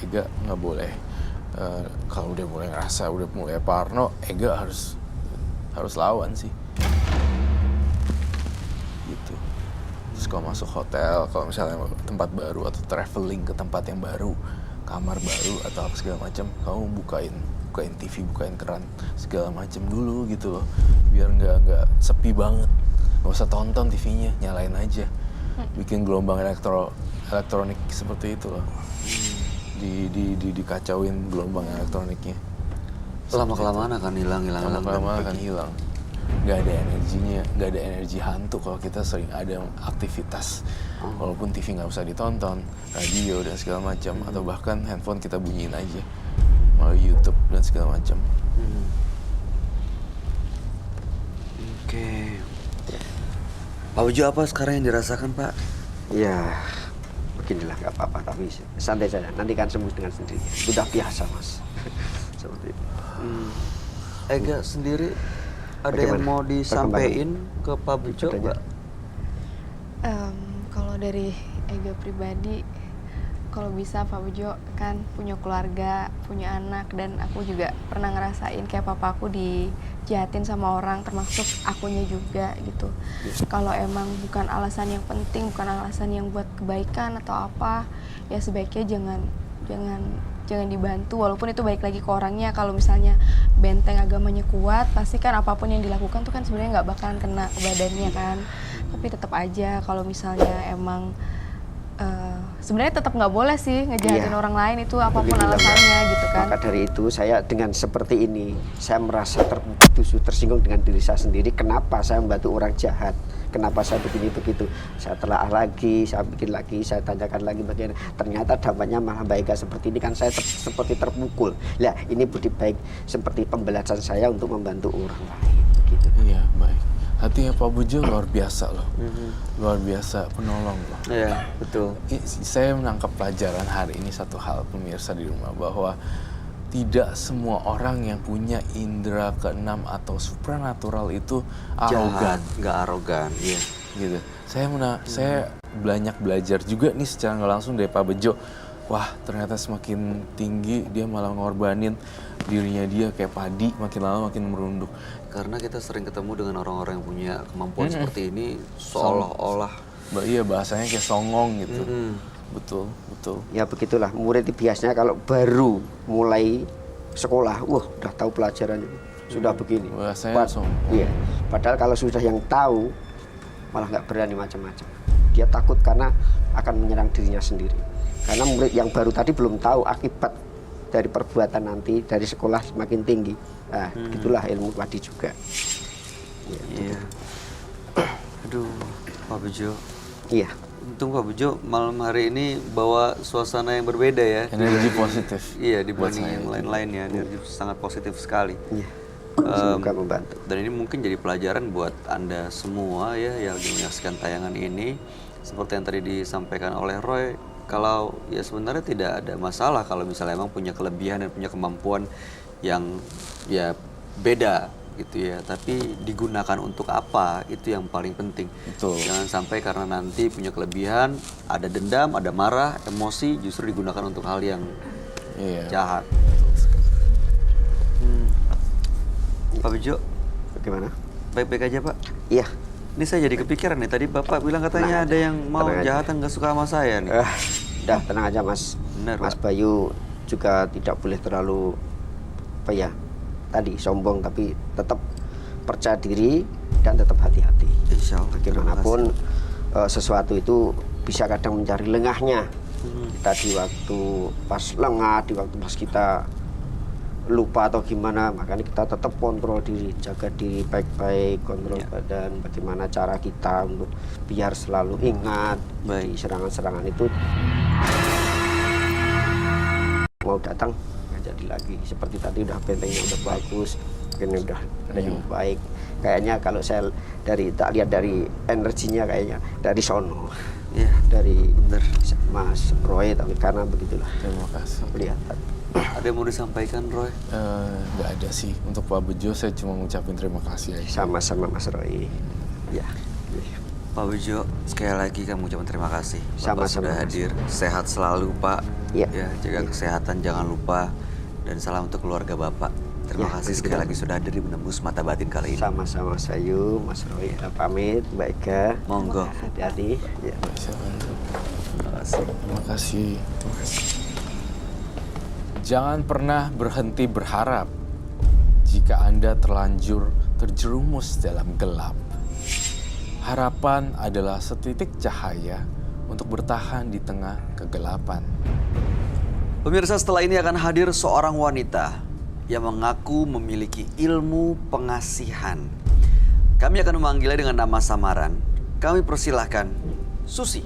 Ega nggak boleh kalau udah mulai ngerasa udah mulai parno, Ega harus lawan sih. Gitu. Terus kalau masuk hotel, kalau misalnya tempat baru atau traveling ke tempat yang baru, kamar baru atau apa segala macam, kamu bukain TV, bukain keran segala macam dulu gitu loh, biar nggak sepi banget. Nggak usah tonton TV-nya, nyalain aja, bikin gelombang elektronik seperti itu loh. Dikacauin gelombang elektroniknya. Lama-kelamaan akan hilang. Lama-lama akan hilang. Nggak ada energinya, nggak ada energi hantu kalau kita sering ada aktivitas. Walaupun TV nggak usah ditonton, radio dan segala macam, atau bahkan handphone kita bunyiin aja melalui YouTube dan segala macam. Oke. Pak Bejo apa sekarang yang dirasakan Pak? Ya beginilah nggak apa-apa, tapi santai saja, nanti kan sembuh dengan sendirinya. Sudah biasa Mas. Seperti itu. Ega sendiri ada yang Bagaimana mau disampaikan ke Pak Bejo Betul aja. Pak? Kalau dari Ega pribadi, kalau bisa Pak Bejo kan punya keluarga, punya anak, dan aku juga pernah ngerasain kayak papa aku dijahatin sama orang, termasuk akunya juga gitu. Kalau emang bukan alasan yang penting, bukan alasan yang buat kebaikan atau apa, ya sebaiknya jangan dibantu. Walaupun itu baik lagi ke orangnya. Kalau misalnya benteng agamanya kuat, pasti kan apapun yang dilakukan tuh kan sebenarnya nggak bakalan kena ke badannya kan. Tapi tetap aja kalau misalnya emang sebenarnya tetap nggak boleh sih ngejahatin Iya. orang lain, itu apapun Begitulah, Mbak. alasannya gitu kan. Maka dari itu saya dengan seperti ini, saya merasa tersinggung dengan diri saya sendiri. Kenapa saya membantu orang jahat? Kenapa saya begini begitu? Saya telaah lagi, saya bikin lagi, saya tanyakan lagi bagaimana. Ternyata dampaknya malah baik seperti ini kan saya seperti terpukul. Lah ini budi baik seperti pembelajaran saya untuk membantu orang lain. Gitu. Iya, baik. Hatinya Pak Bejo luar biasa loh. Luar biasa, penolong loh. Iya, betul. Saya menangkap pelajaran hari ini satu hal, pemirsa di rumah, bahwa tidak semua orang yang punya indera keenam atau supranatural itu arogan. Nggak arogan, iya. Gitu. Saya banyak belajar juga nih secara nggak langsung dari Pak Bejo. Wah, ternyata semakin tinggi dia malah ngorbanin dirinya dia kayak padi, makin lama makin merunduk. Karena kita sering ketemu dengan orang-orang yang punya kemampuan seperti ini, seolah-olah Iya, bahasanya kayak songong gitu. Betul, betul. Ya begitulah, murid itu biasanya kalau baru mulai sekolah, wah udah tahu pelajarannya, sudah begini. Bahasanya sombong. Iya, padahal kalau sudah yang tahu, malah nggak berani macam-macam. Dia takut karena akan menyerang dirinya sendiri. Karena murid yang baru tadi belum tahu akibat dari perbuatan nanti, dari sekolah semakin tinggi. Nah, begitulah ilmu tadi juga. Ya, iya. Aduh, Pak Bejo. iya. Untung Pak Bejo malam hari ini bawa suasana yang berbeda ya. Energi positif. Iya, dibanding yang lain-lainnya. Energi sangat positif sekali. Iya. Semoga membantu. Dan ini mungkin jadi pelajaran buat Anda semua ya yang lagi menyaksikan tayangan ini. Seperti yang tadi disampaikan oleh Roy, kalau ya sebenarnya tidak ada masalah kalau misalnya emang punya kelebihan dan punya kemampuan yang ya beda gitu ya, tapi digunakan untuk apa, itu yang paling penting. Betul. Jangan sampai karena nanti punya kelebihan, ada dendam, ada marah, emosi, justru digunakan untuk hal yang Iya. jahat. Pak Bejo, Bagaimana? baik-baik aja Pak? Iya. Ini saya jadi kepikiran nih, tadi Bapak bilang katanya ada yang mau tenang aja. jahatan nggak suka sama saya nih. Udah tenang aja Mas. Benar, Mas Pak. Bayu juga tidak boleh terlalu apa ya tadi sombong, tapi tetap percaya diri dan tetap hati-hati. Insya Allah. Bagaimanapun sesuatu itu bisa kadang mencari lengahnya. Kita di waktu pas lengah, di waktu pas kita lupa atau gimana, makanya kita tetap kontrol diri, jaga diri baik-baik, kontrol badan, bagaimana cara kita untuk biar selalu ingat di serangan-serangan itu mau datang nggak jadi lagi. Seperti tadi udah bentengnya udah bagus, mungkin udah ada yang baik. Kayaknya kalau saya tak lihat dari energinya kayaknya dari sono, dari Mas Roy, tapi karena begitulah. Terima kasih. Kelihatan. Ada yang mau disampaikan Roy? Nggak ada sih. Untuk Pak Bejo saya cuma ngucapin terima kasih aja. Sama-sama Mas Roy. Ya. Pak Bejo, sekali lagi kami ucapkan terima kasih. Bapak Sama-sama, sudah Mas. hadir. Sehat selalu Pak. Iya. Ya, jaga kesehatan jangan lupa. Dan salam untuk keluarga Bapak. Terima Ya, kasih sekali lagi sudah hadir di Menembus Mata Batin kali ini. Sama-sama Sayu, Mas Roy, pamit, Mbak Eka. Monggo. Hati-hati. Ya. Terima kasih. Terima kasih. Terima kasih. Jangan pernah berhenti berharap jika Anda terlanjur terjerumus dalam gelap. Harapan adalah setitik cahaya untuk bertahan di tengah kegelapan. Pemirsa, setelah ini akan hadir seorang wanita yang mengaku memiliki ilmu pengasihan. Kami akan memanggilnya dengan nama samaran. Kami persilahkan Susi.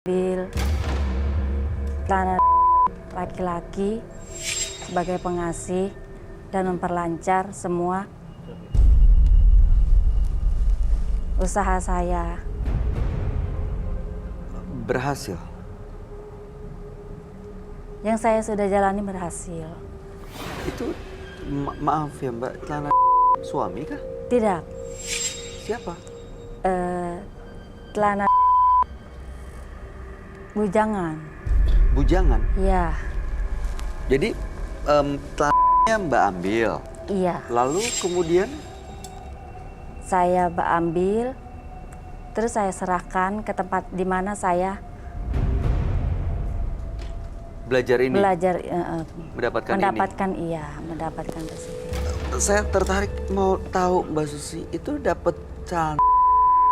ambil celana laki-laki sebagai pengasih dan memperlancar semua usaha saya. Berhasil? Yang saya sudah jalani berhasil. Itu maaf ya Mbak, celana suami kah? Tidak, Siapa? celana bujangan. Bujangan. Iya, Jadi celananya Mbak ambil, iya. lalu kemudian Saya ambil, terus saya serahkan ke tempat di mana saya belajar ini, belajar mendapatkan ini. mendapatkan rezeki. Saya tertarik mau tahu Mbak Susi, itu dapat celana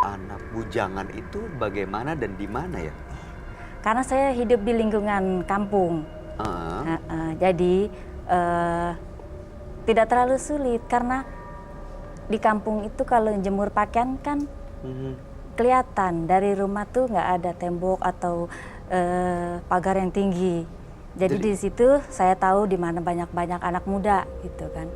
anak bujangan itu bagaimana dan di mana ya? Karena saya hidup di lingkungan kampung, jadi tidak terlalu sulit karena di kampung itu kalau jemur pakaian kan kelihatan dari rumah tuh nggak ada tembok atau pagar yang tinggi. Jadi di situ saya tahu di mana banyak anak muda gitu kan,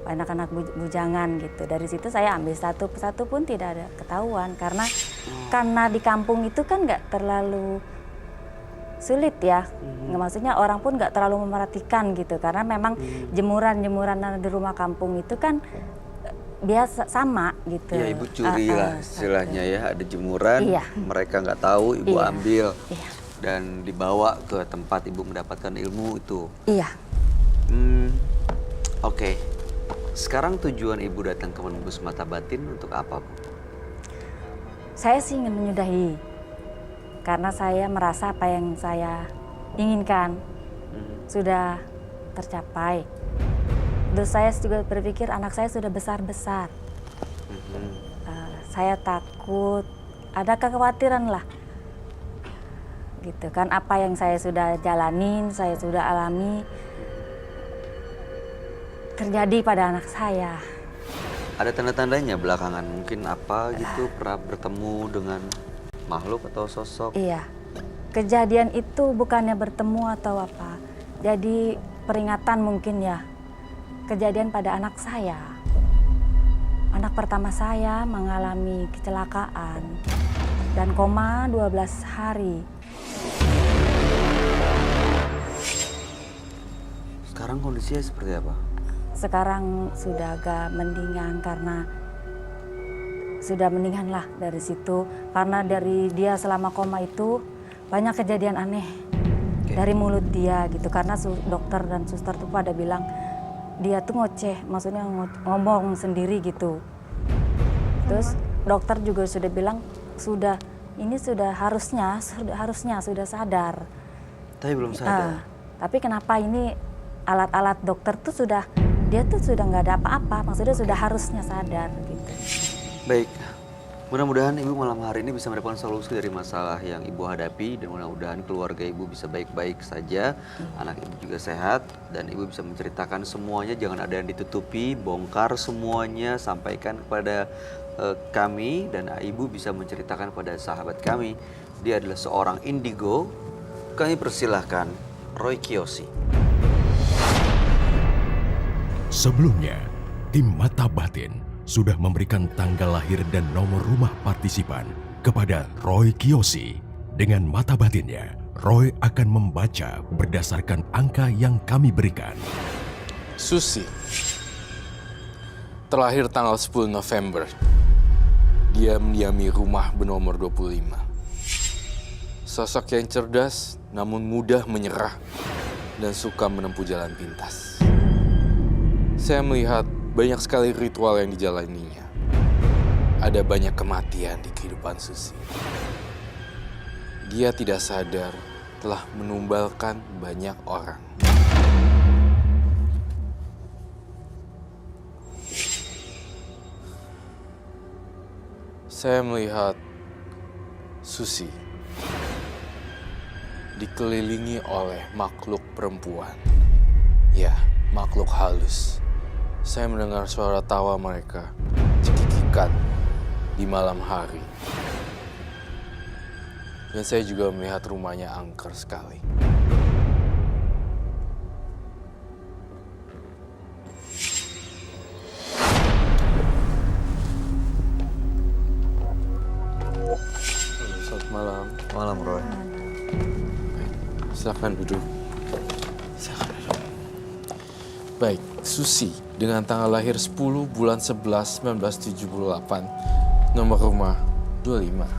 anak-anak bujangan gitu. Dari situ saya ambil satu persatu pun tidak ada ketahuan karena di kampung itu kan nggak terlalu sulit ya. Maksudnya orang pun nggak terlalu memerhatikan gitu karena memang jemuran di rumah kampung itu kan biasa sama gitu. Ya ibu curi lah istilahnya ya, ada jemuran, Iya. mereka nggak tahu, ibu Iya. ambil Iya. dan dibawa ke tempat ibu mendapatkan ilmu itu. Iya. Oke. Sekarang tujuan ibu datang ke menembus mata batin untuk apa, Bu? Saya sih ingin menyudahi karena saya merasa apa yang saya inginkan sudah tercapai. Terus saya juga berpikir anak saya sudah besar-besar. Saya takut, ada kekhawatiran lah. Gitu kan, apa yang saya sudah jalanin, saya sudah alami, terjadi pada anak saya. Ada tanda-tandanya belakangan mungkin apa gitu, pernah bertemu dengan makhluk atau sosok? Iya, kejadian itu bukannya bertemu atau apa. Jadi peringatan mungkin ya. Kejadian pada anak saya. Anak pertama saya mengalami kecelakaan dan koma 12 hari. Sekarang kondisinya seperti apa? Sekarang sudah agak mendingan karena sudah mendingan lah dari situ. Karena dari dia selama koma itu banyak kejadian aneh dari mulut dia gitu. Karena dokter dan suster tuh pada bilang dia tuh ngoceh, maksudnya ngomong sendiri gitu. Terus dokter juga sudah bilang ini sudah harusnya sudah sadar. Tapi belum sadar. Tapi kenapa ini alat-alat dokter tuh dia tuh sudah nggak ada apa-apa, maksudnya sudah harusnya sadar gitu. Baik, mudah-mudahan ibu malam hari ini bisa mendapatkan solusi dari masalah yang ibu hadapi dan mudah-mudahan keluarga ibu bisa baik-baik saja, anak ibu juga sehat dan ibu bisa menceritakan semuanya, jangan ada yang ditutupi, bongkar semuanya, sampaikan kepada kami dan ibu bisa menceritakan pada sahabat kami. Dia adalah seorang indigo. Kami persilahkan Roy Kiyoshi. Sebelumnya, tim Mata Batin sudah memberikan tanggal lahir dan nomor rumah partisipan kepada Roy Kiyoshi. Dengan mata batinnya, Roy akan membaca berdasarkan angka yang kami berikan. Susi, terlahir tanggal 10 November. Dia mendiami rumah bernomor 25. Sosok yang cerdas namun mudah menyerah dan suka menempuh jalan pintas. Saya melihat banyak sekali ritual yang dijalaninya. Ada banyak kematian di kehidupan Susi. Dia tidak sadar telah menumbalkan banyak orang. Saya melihat Susi dikelilingi oleh makhluk perempuan. Ya, makhluk halus. Saya mendengar suara tawa mereka cekikikan di malam hari. Dan saya juga melihat rumahnya angker sekali. Selamat malam. Malam, Roy. Silakan duduk. Silakan duduk. Baik, Susi dengan tanggal lahir 10 bulan 11 1978, nomor rumah 25.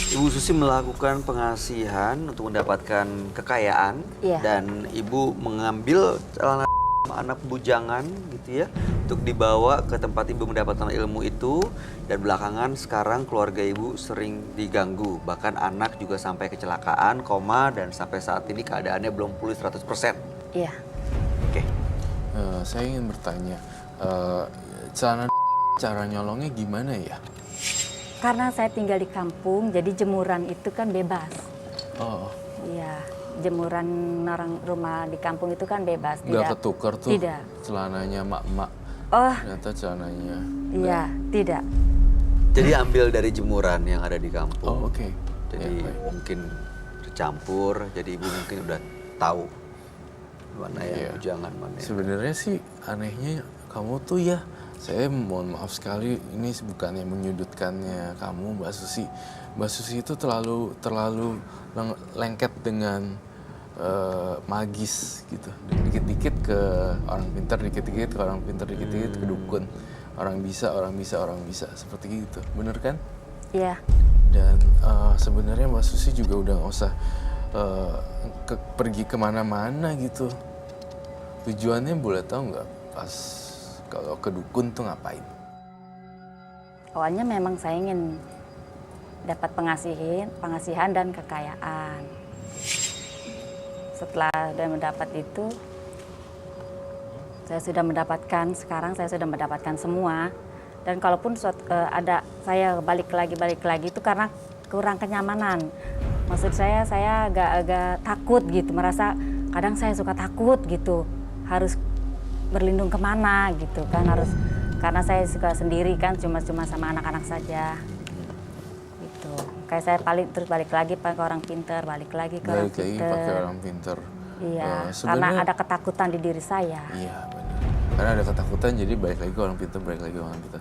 Ibu Susi melakukan pengasihan untuk mendapatkan kekayaan Iya. dan ibu mengambil celana anak bujangan gitu ya untuk dibawa ke tempat ibu mendapatkan ilmu itu, dan belakangan sekarang keluarga ibu sering diganggu, bahkan anak juga sampai kecelakaan, koma, dan sampai saat ini keadaannya belum pulih 100%. Iya. Oke. Saya ingin bertanya, celana cara nyolongnya gimana ya? Karena saya tinggal di kampung, jadi jemuran itu kan bebas. Oh, Iya, jemuran orang rumah di kampung itu kan bebas. nggak ketukar tuh Tidak. celananya mak-mak. Oh, Ternyata celananya. iya, tidak. Jadi ambil dari jemuran yang ada di kampung. Oh, oke. Jadi Ya, baik. mungkin tercampur, jadi ibu mungkin udah tahu mana yang Iya. bujangan, mana yang... Sebenarnya sih anehnya kamu tuh ya, saya mohon maaf sekali, ini bukannya menyudutkannya kamu, Mbak Susi. Mbak Susi itu terlalu lengket dengan magis gitu. Dikit-dikit ke orang pintar, dikit-dikit ke orang pintar, dikit-dikit ke dukun. Orang bisa, seperti gitu. Bener kan? Iya. Dan sebenarnya Mbak Susi juga udah nggak usah pergi kemana-mana gitu. Tujuannya boleh tahu nggak pas kalau ke dukun tuh ngapain? Awalnya memang saya ingin dapat pengasihan dan kekayaan. Setelah sudah mendapat itu, sekarang saya sudah mendapatkan semua. Dan kalaupun ada saya balik lagi itu karena kurang kenyamanan. Maksud saya agak takut gitu, merasa kadang saya suka takut gitu, harus berlindung kemana gitu kan, harus karena saya suka sendiri kan, cuma sama anak-anak saja gitu. Kayak saya terus balik lagi pakai orang pinter, balik lagi ke orang Balik lagi pinter. pakai orang pinter. Iya, karena sebenarnya- ada ketakutan di diri saya. Iya benar. Karena ada ketakutan, jadi balik lagi ke orang pinter, balik lagi ke orang pinter.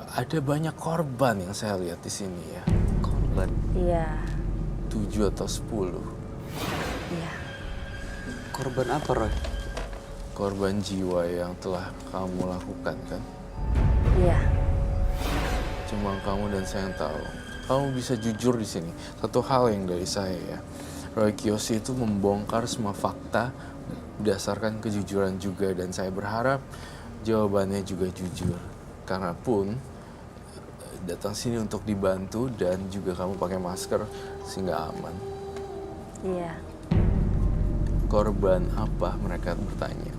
Ada banyak korban yang saya lihat di sini ya. Korban. Iya, 7 atau 10. iya. Korban apa, Roy? Korban jiwa yang telah kamu lakukan kan? Iya, Cuma kamu dan saya yang tahu. Kamu bisa jujur di sini. Satu hal yang dari saya ya, Roy Kiyoshi itu membongkar semua fakta berdasarkan kejujuran juga, dan saya berharap jawabannya juga jujur. Karena pun datang sini untuk dibantu dan juga kamu pakai masker sehingga aman. iya. Korban apa, mereka bertanya.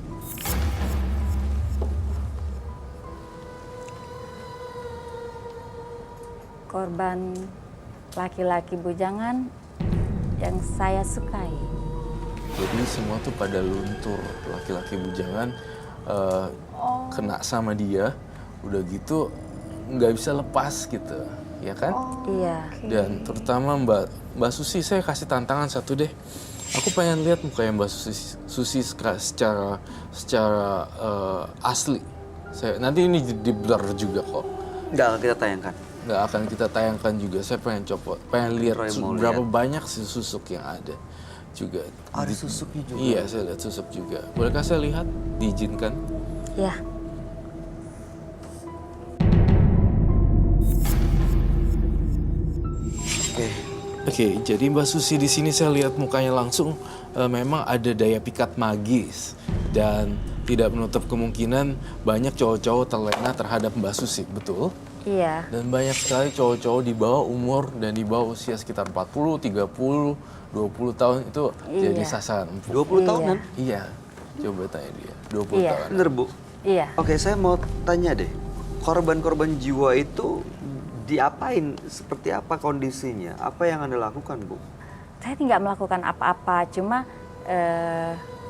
Korban laki-laki bujangan yang saya sukai. Jadi semua tuh pada luntur, laki-laki bujangan kena sama dia, udah gitu nggak bisa lepas gitu, ya kan? Iya, Dan terutama Mbak Susi, saya kasih tantangan satu deh. Aku pengen lihat mukanya Mbak Susi secara asli. Nanti ini di blur juga kok. Nggak akan kita tayangkan. Nggak akan kita tayangkan juga. Saya pengen pengen lihat Roy mau berapa lihat. banyak sih susuk yang ada juga. Ada susuknya juga. Iya, saya lihat susuk juga. Bolehkah saya lihat? Diizinkan? iya. Oke. Oke, jadi Mbak Susi di sini saya lihat mukanya langsung memang ada daya pikat magis, dan tidak menutup kemungkinan banyak cowok-cowok terlena terhadap Mbak Susi, betul? Iya, Dan banyak sekali cowok-cowok di bawah umur dan di bawah usia sekitar 40, 30, 20 tahun itu jadi Iya. sasaran empuk. 20 Iya. tahunan? Iya, coba tanya dia. 20 Iya. tahun. Bener, Bu? iya. Oke, saya mau tanya deh. Korban-korban jiwa itu diapain? Seperti apa kondisinya? Apa yang Anda lakukan, Bu? Saya tidak melakukan apa-apa, cuma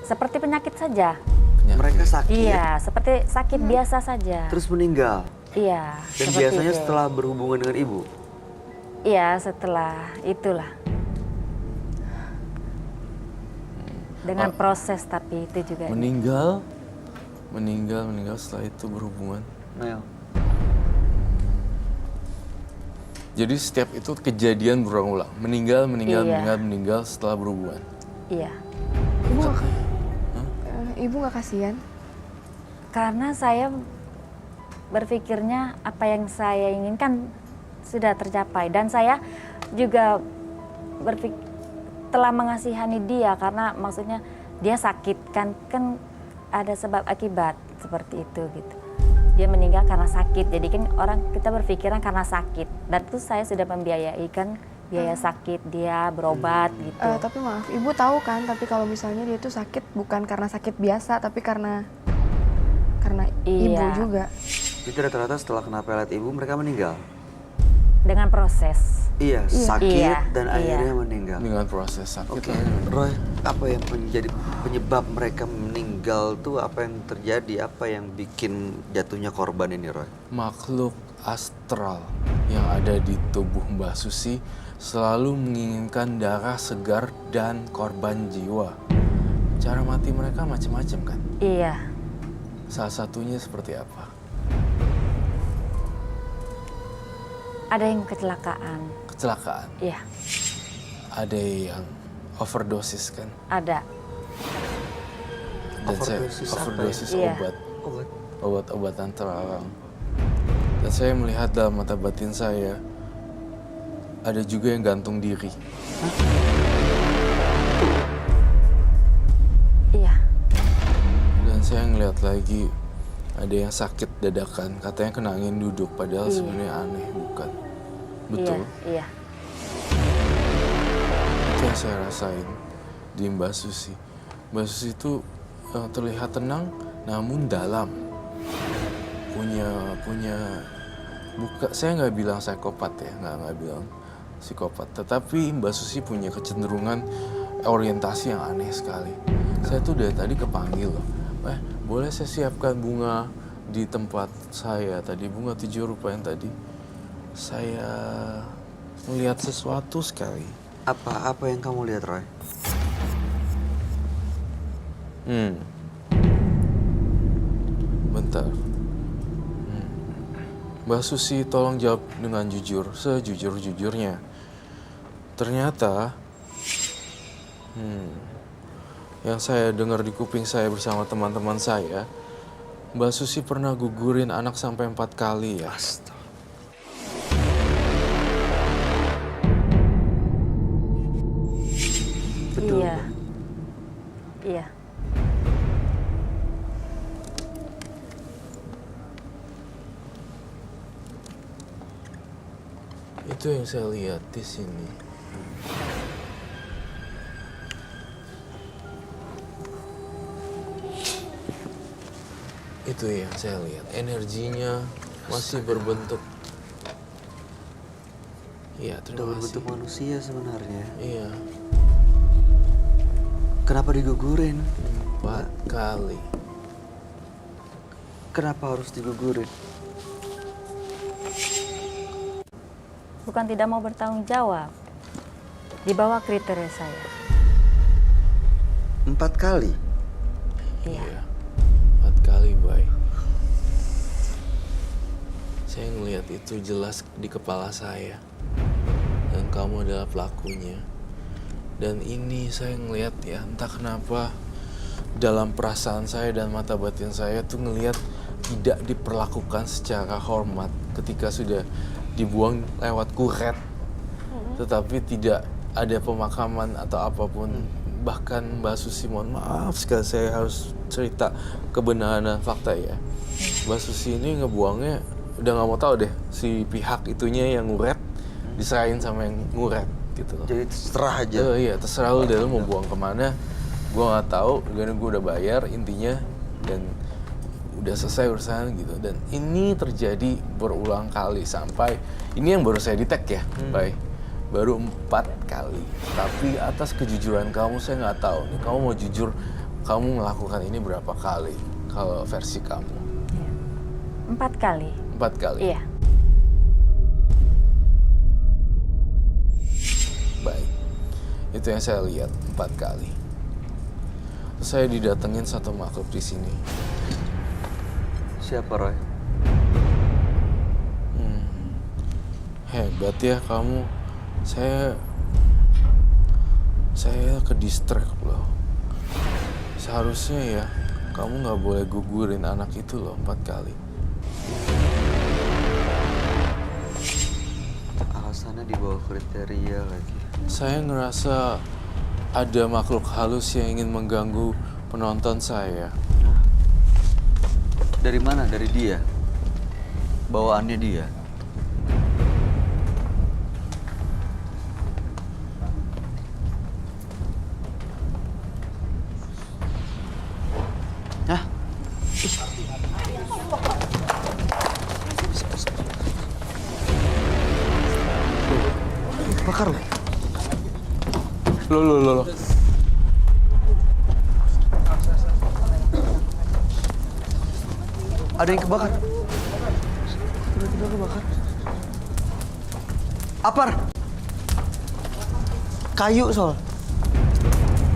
seperti penyakit saja. Penyakit. Mereka sakit, Iya, seperti sakit biasa saja. terus meninggal. Iya. Dan seperti biasanya itu. setelah berhubungan dengan Ibu. Iya, setelah itulah. Dengan proses tapi itu juga. Meninggal setelah itu berhubungan. Nel. Jadi setiap itu kejadian berulang-ulang. Meninggal Iya. setelah berhubungan. Iya. Ibu nggak kasihan? Karena saya berpikirnya apa yang saya inginkan sudah tercapai dan saya juga telah mengasihani dia karena maksudnya dia sakit kan ada sebab akibat seperti itu gitu. Dia meninggal karena sakit. Jadi kan orang kita berpikiran karena sakit dan itu saya sudah membiayai kan biaya sakit dia berobat gitu. Tapi maaf, ibu tahu kan? Tapi kalau misalnya dia itu sakit bukan karena sakit biasa, tapi karena ibu Iya. juga. Itu rata-rata setelah kena pelet ibu mereka meninggal. Dengan proses. Iya, sakit Iya, dan iya. akhirnya meninggal. Dengan proses sakit. Oke, Roy, apa yang menjadi penyebab mereka meninggal tuh apa yang terjadi? Apa yang bikin jatuhnya korban ini, Roy? Makhluk astral yang ada di tubuh Mbak Susi selalu menginginkan darah segar dan korban jiwa. Cara mati mereka macam-macam kan? Iya. Salah satunya seperti apa? Ada yang kecelakaan. Kecelakaan. Iya, Ada yang overdosis kan? ada. Dan saya Overdosis apa ya? overdosis Iya. obat-obatan terlarang. Dan saya melihat dalam mata batin saya ada juga yang gantung diri. Iya. Dan saya ngeliat lagi ada yang sakit dadakan, katanya kena angin duduk, padahal sebenarnya aneh, bukan? Betul. Iya. Itu yang saya rasain di Mbak Susi. Mbak Susi itu terlihat tenang, namun dalam. Saya nggak bilang psikopat ya, nggak bilang psikopat. Tetapi Mbak Susi punya kecenderungan orientasi yang aneh sekali. Saya tuh dari tadi kepanggil loh. Boleh saya siapkan bunga di tempat saya tadi, bunga 7 rupa yang tadi. Saya melihat sesuatu sekali. Apa yang kamu lihat, Roy? Bentar. Mbak Susi tolong jawab dengan jujur, sejujur-jujurnya. Ternyata, yang saya dengar di kuping saya bersama teman-teman saya, Mbak Susi pernah gugurin anak sampai 4 kali ya. Betul. Iya. Iya. Itu yang saya lihat di sini. Itu yang saya lihat. Energinya masih berbentuk. Iya, terima Dalam kasih. bentuk manusia sebenarnya. Iya, Kenapa digugurin? 4 kali. Kenapa harus digugurin? Bukan tidak mau bertanggung jawab. Di bawah kriteria saya. 4 kali? Iya. 4 kali, Bay. Saya ngelihat itu jelas di kepala saya. Dan kamu adalah pelakunya. Dan ini saya ngelihat ya, entah kenapa dalam perasaan saya dan mata batin saya tuh ngelihat tidak diperlakukan secara hormat ketika sudah dibuang lewat kuret. Tetapi tidak ada pemakaman atau apapun. Bahkan Mbak Susi, mohon maaf sekali saya harus cerita kebenaran dan fakta ya. Mbak Susi ini ngebuangnya udah nggak mau tahu deh si pihak itunya yang nguret diserahin sama yang nguret gitu loh. Jadi terserah aja. Iya, terserah lu deh lu mau buang kemana. Gue nggak tahu, karena gue udah bayar intinya dan udah selesai urusan gitu. Dan ini terjadi berulang kali sampai ini yang baru saya detect ya, Bay. Baru 4 kali. Tapi atas kejujuran kamu saya nggak tahu nih, kamu mau jujur kamu melakukan ini berapa kali kalau versi kamu? 4 kali. 4 kali. Iya. Baik. Itu yang saya lihat 4 kali. Terus saya didatengin satu makhluk di sini. Siapa Roy? Hebat ya kamu. Saya ke distract loh. Seharusnya ya kamu nggak boleh gugurin anak itu loh 4 kali. Alasannya di bawah kriteria lagi. Saya ngerasa ada makhluk halus yang ingin mengganggu penonton saya. Dari mana? Dari dia? Bawaannya dia? Hah? Bakar loh. Loh. Ada yang kebakar. Tiba-tiba kebakar. Apar. Kayu soal.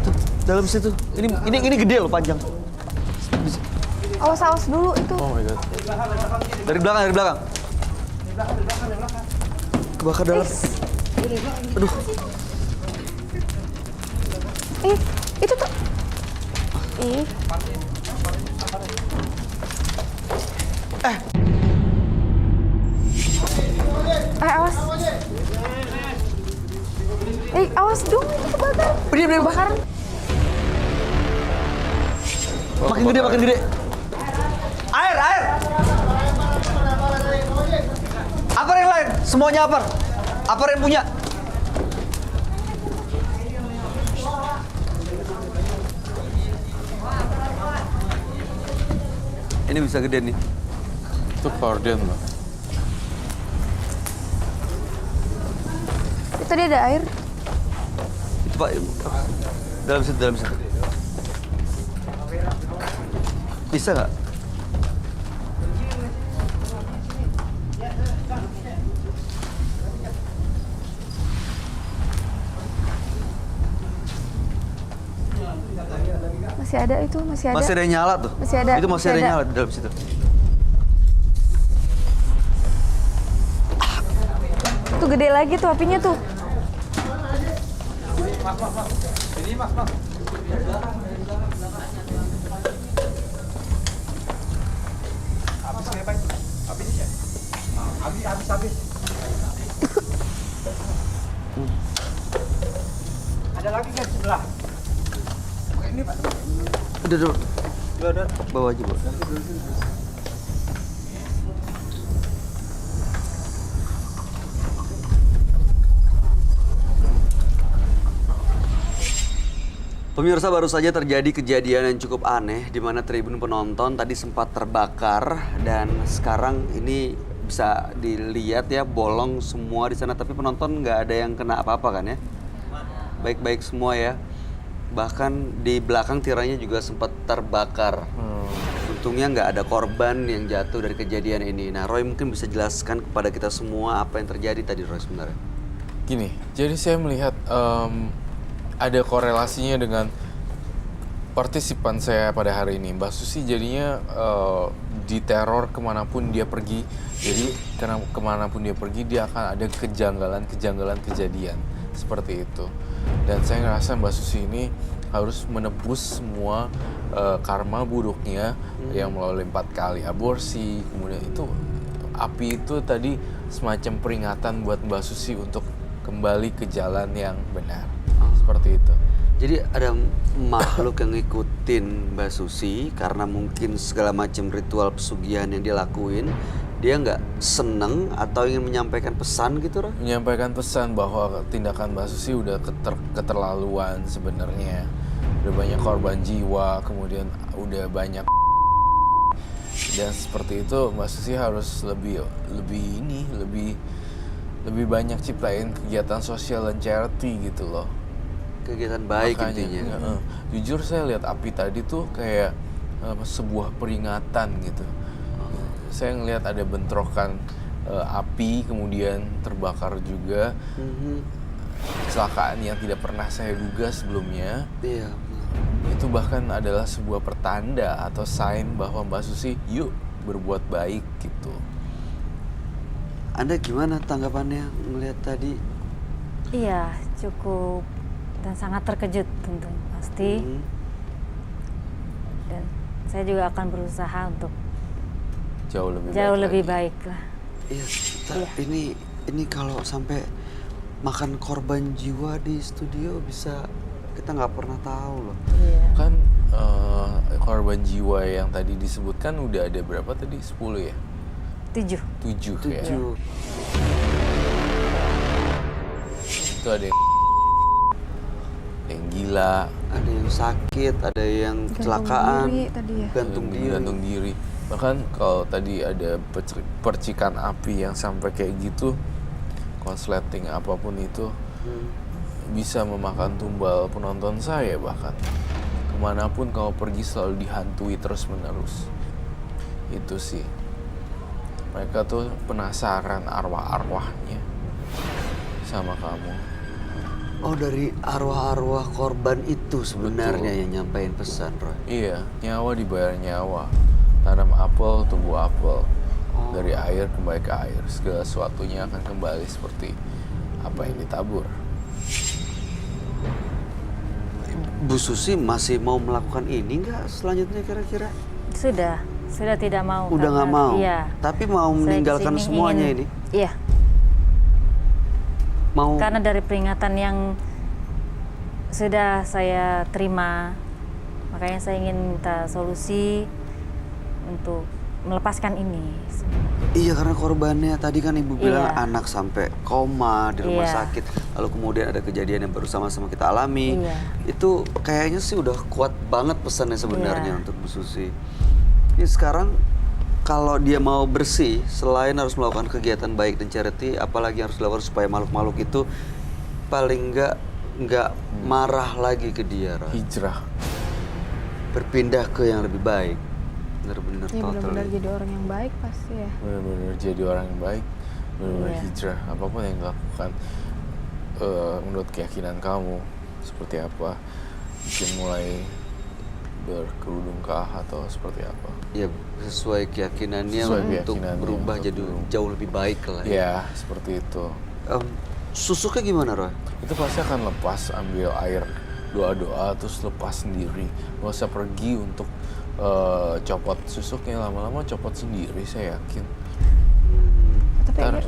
Tuh, dalam situ. Ini gede loh, panjang. Awas dulu itu. Oh my god. Dari belakang. Kebakar dalam. Aduh. Itu tuh. Ih. Awas. Awas dong, itu kebakar. Diam. Kebakaran. Makin gede. Air. Apar yang lain? Semuanya apar. Apar yang punya. Ini bisa gede nih. Itu korden loh. Tadi ada air. Itu Pak. Dalam situ. Bisa nggak? Masih ada itu, masih ada. Masih ada yang nyala tuh. Masih ada, Itu masih masih ada yang ada. nyala di dalam situ. Tuh gede lagi tuh apinya tuh. Ada lagi kan sebelah? Ini Pak. Udah. Bawa aja, Bu. Pemirsa, baru saja terjadi kejadian yang cukup aneh di mana tribun penonton tadi sempat terbakar dan sekarang ini bisa dilihat ya bolong semua di sana, tapi penonton nggak ada yang kena apa-apa kan ya? Baik-baik semua ya. Bahkan di belakang tirainya juga sempat terbakar. Untungnya nggak ada korban yang jatuh dari kejadian ini. Nah, Roy mungkin bisa jelaskan kepada kita semua apa yang terjadi tadi, Roy, sebenarnya. Gini, jadi saya melihat ada korelasinya dengan partisipan saya pada hari ini. Mbak Susi jadinya diteror kemanapun dia pergi. Jadi kemanapun dia pergi dia akan ada kejanggalan kejadian seperti itu. Dan saya ngerasa Mbak Susi ini harus menebus semua karma buruknya yang melalui 4 kali aborsi. Kemudian itu api itu tadi semacam peringatan buat Mbak Susi untuk kembali ke jalan yang benar. Seperti itu. Jadi ada makhluk yang ngikutin Mbak Susi karena mungkin segala macam ritual pesugihan yang dia lakuin. Dia nggak seneng atau ingin menyampaikan pesan gitu, Roy? Menyampaikan pesan bahwa tindakan Mbak Susi udah keterlaluan sebenarnya. Udah banyak korban jiwa, kemudian udah banyak. Dan seperti itu Mbak Susi harus lebih banyak ciptain kegiatan sosial dan charity gitu loh. Kegiatan baik Makanya, intinya. Jujur saya lihat api tadi tuh kayak sebuah peringatan gitu. Saya ngelihat ada bentrokan api kemudian terbakar juga. Kecelakaan yang tidak pernah saya duga sebelumnya. Iya. itu bahkan adalah sebuah pertanda atau sign bahwa Mbak Susi yuk berbuat baik gitu. Anda gimana tanggapannya melihat tadi? Iya, cukup dan sangat terkejut tentu pasti. Dan saya juga akan berusaha untuk Jauh lebih jauh baik lebih lagi. baik lah. Iya, Iya. ini kalau sampai makan korban jiwa di studio bisa, kita nggak pernah tahu loh. Iya. Kan korban jiwa yang tadi disebutkan udah ada berapa tadi? 10 ya? 7. 7 ya? 7. Itu ada yang gila, Ada yang sakit, ada yang kecelakaan, diri tadi ya. gantung diri. Bahkan kalau tadi ada percikan api yang sampai kayak gitu, konsleting apapun itu bisa memakan tumbal penonton saya bahkan. Kemanapun kau pergi selalu dihantui terus-menerus. Itu sih. Mereka tuh penasaran arwah-arwahnya sama kamu. Oh, dari arwah-arwah korban itu sebenarnya Betul. yang nyampein pesan, Roy. Iya, nyawa dibayar nyawa. Tanam apel, tumbuh apel. Dari air kembali ke air. Segala sesuatunya akan kembali seperti apa yang ditabur. Bu Susi masih mau melakukan ini nggak selanjutnya kira-kira? Sudah tidak mau. Udah nggak mau? Iya. Tapi mau Saya meninggalkan kesini semuanya ingin- ini? Iya, Mau? karena dari peringatan yang sudah saya terima, makanya saya ingin minta solusi untuk melepaskan ini. Iya, karena korbannya tadi kan ibu bilang Iya. anak sampai koma di rumah Iya. sakit. Lalu kemudian ada kejadian yang baru sama-sama kita alami. Iya. Itu kayaknya sih udah kuat banget pesannya sebenarnya Iya. untuk Bu Susi. Ini sekarang kalau dia mau bersih, selain harus melakukan kegiatan baik dan charity, apalagi yang harus dilakukan supaya makhluk-makhluk itu paling nggak marah lagi ke dia, Roy. Hijrah. Berpindah ke yang lebih baik. Benar-benar Ya benar-benar totally. jadi orang yang baik pasti ya. Benar-benar jadi orang yang baik. Benar-benar Iya. hijrah. Apapun yang dilakukan. Menurut keyakinan kamu. Seperti apa. Mungkin mulai berkerudung kah atau seperti apa. Ya, sesuai keyakinannya Sesuai untuk keyakinannya berubah untuk jadi berubah. jauh lebih baik lah ya. Ya, seperti itu. Susuknya gimana, Roy? Itu pasti akan lepas, ambil air, doa-doa, terus lepas sendiri. Gak usah pergi untuk copot susuknya, lama-lama copot sendiri, saya yakin. Tapi Ntar,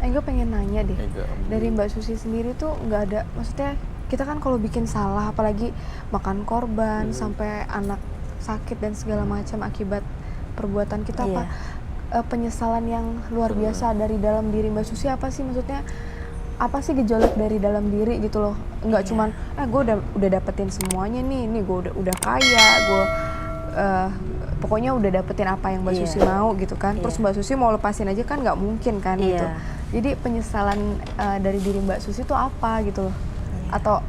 Ega pengen nanya deh. Ega, Dari Mbak Susi sendiri tuh nggak ada, maksudnya kita kan kalau bikin salah, apalagi makan korban sampai anak sakit dan segala macam akibat perbuatan kita, Iya. penyesalan yang luar biasa dari dalam diri Mbak Susi apa sih, maksudnya apa sih gejolak dari dalam diri gitu loh, nggak cuman gue udah dapetin semuanya nih gue udah kaya, gue pokoknya udah dapetin apa yang Mbak Iya. Susi mau gitu kan, terus Iya. Mbak Susi mau lepasin aja kan nggak mungkin kan Iya. gitu. Jadi penyesalan dari diri Mbak Susi itu apa gitu loh, atau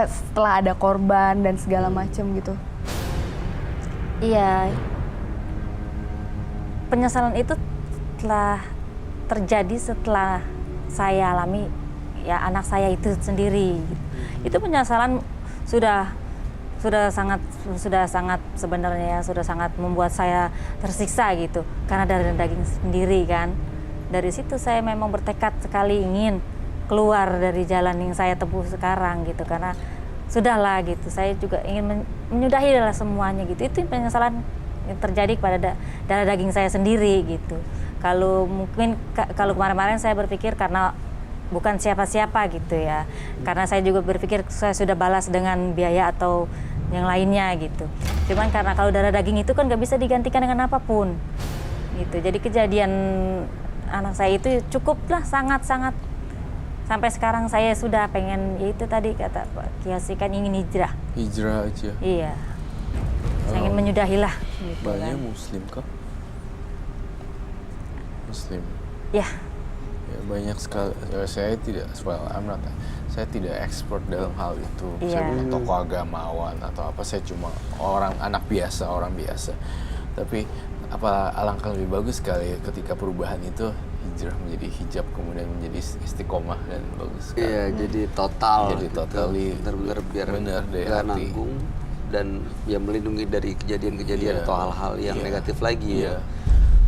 setelah ada korban dan segala macam gitu. Iya, penyesalan itu telah terjadi setelah saya alami ya anak saya itu sendiri. Itu penyesalan sudah sangat sebenarnya sudah sangat membuat saya tersiksa gitu karena dari daging sendiri kan. Dari situ saya memang bertekad sekali ingin keluar dari jalan yang saya tempuh sekarang gitu, karena sudahlah gitu, saya juga ingin menyudahi lah semuanya gitu. Itu penyesalan yang terjadi kepada darah daging saya sendiri gitu. Kalau mungkin kalau kemarin-kemarin saya berpikir karena bukan siapa-siapa gitu ya, karena saya juga berpikir saya sudah balas dengan biaya atau yang lainnya gitu. Cuman karena kalau darah daging itu kan nggak bisa digantikan dengan apapun gitu. Jadi kejadian anak saya itu cukuplah sangat-sangat sampai sekarang saya sudah pengen, ya itu tadi kata Pak Kiyoshi kan ingin hijrah. Hijrah aja. Iya. Saya ingin menyudahilah gitu Banyak kan. muslim kah? Muslim. Ya, Ya, banyak sekali. Saya tidak, saya tidak expert dalam hal itu. Saya Iya. bukan tokoh agamawan atau apa. Saya cuma anak biasa, orang biasa. Tapi alangkah lebih bagus sekali ketika perubahan itu hijrah menjadi hijab, kemudian menjadi istiqomah dan bagus sekali. Iya, jadi total. Jadi gitu. totally Benar-benar biar benar dari nggak hati. nanggung dan ya melindungi dari kejadian-kejadian Iya, atau hal-hal yang iya, negatif lagi iya. ya.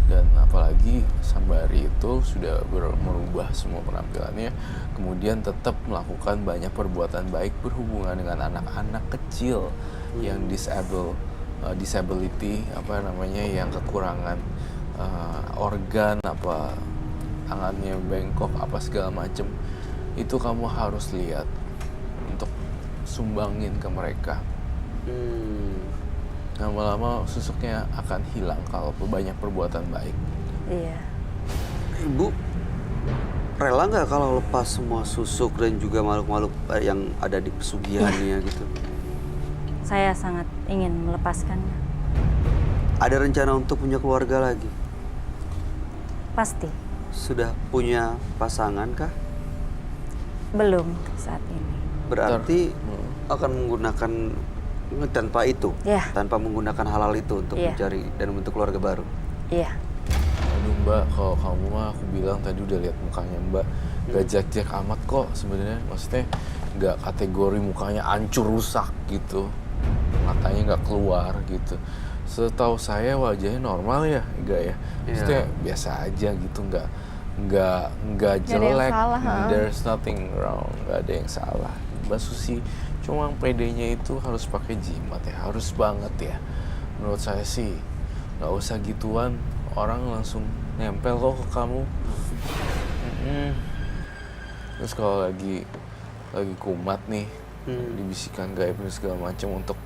Dan apalagi Sambari itu sudah merubah semua penampilannya, kemudian tetap melakukan banyak perbuatan baik berhubungan dengan anak-anak kecil yang disability, apa namanya, yang kekurangan organ, apa tangannya bengkok, apa segala macem. Itu kamu harus lihat untuk sumbangin ke mereka. Lama-lama susuknya akan hilang kalau banyak perbuatan baik. Iya. Ibu rela nggak kalau lepas semua susuk dan juga makhluk-makhluk yang ada di pesugihannya gitu? Saya sangat ingin melepaskannya. Ada rencana untuk punya keluarga lagi? Pasti. Sudah punya pasangan kah? Belum saat ini. Berarti akan menggunakan tanpa itu, Iya. tanpa menggunakan halal itu untuk Iya. mencari dan membentuk keluarga baru. Iya. Aduh Mbak, kalau kamu mah aku bilang tadi udah lihat mukanya Mbak, gak jak-jak amat kok sebenarnya. Maksudnya nggak kategori mukanya hancur rusak gitu, matanya nggak keluar gitu. Setahu saya wajahnya normal ya, enggak ya? Maksudnya biasa aja gitu, nggak Nggak ada yang jelek. salah, ha? There's nothing wrong, nggak ada yang salah. Mbak Susi cuma PD-nya itu harus pakai jimat ya, harus banget ya. Menurut saya sih nggak usah gituan, orang langsung nempel kok ke kamu. Terus kalau lagi kumat nih, dibisikkan gaib dan segala macam untuk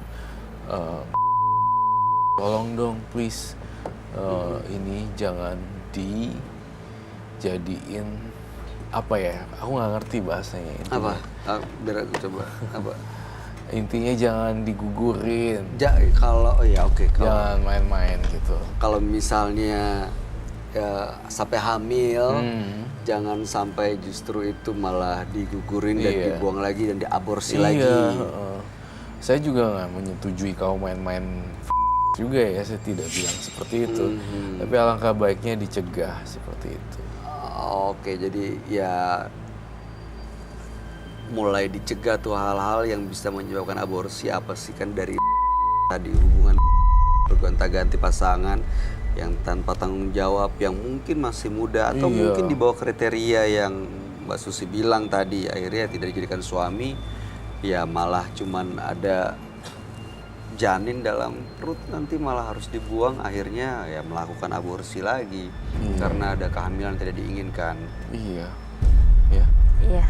tolong dong please, ini jangan dijadiin apa ya, aku nggak ngerti bahasanya intinya. Biar aku coba. Apa? Intinya jangan digugurin, Kalau oke, kalau jangan main-main gitu. kalau misalnya ya, sampai hamil, jangan sampai justru itu malah digugurin dan Iya. dibuang lagi dan diaborsi Iya, lagi. Saya juga nggak menyetujui kau main-main juga ya, saya tidak bilang seperti itu. Tapi alangkah baiknya dicegah seperti itu. Oke, jadi ya mulai dicegah tuh hal-hal yang bisa menyebabkan aborsi. Apa sih kan dari tadi hubungan bergonta-ganti pasangan yang tanpa tanggung jawab, yang mungkin masih muda atau Iya. mungkin di bawah kriteria yang Mbak Susi bilang tadi, akhirnya tidak dijadikan suami, ya malah cuman ada janin dalam perut, nanti malah harus dibuang, akhirnya ya melakukan aborsi lagi karena ada kehamilan tidak diinginkan. Iya, ya. Iya.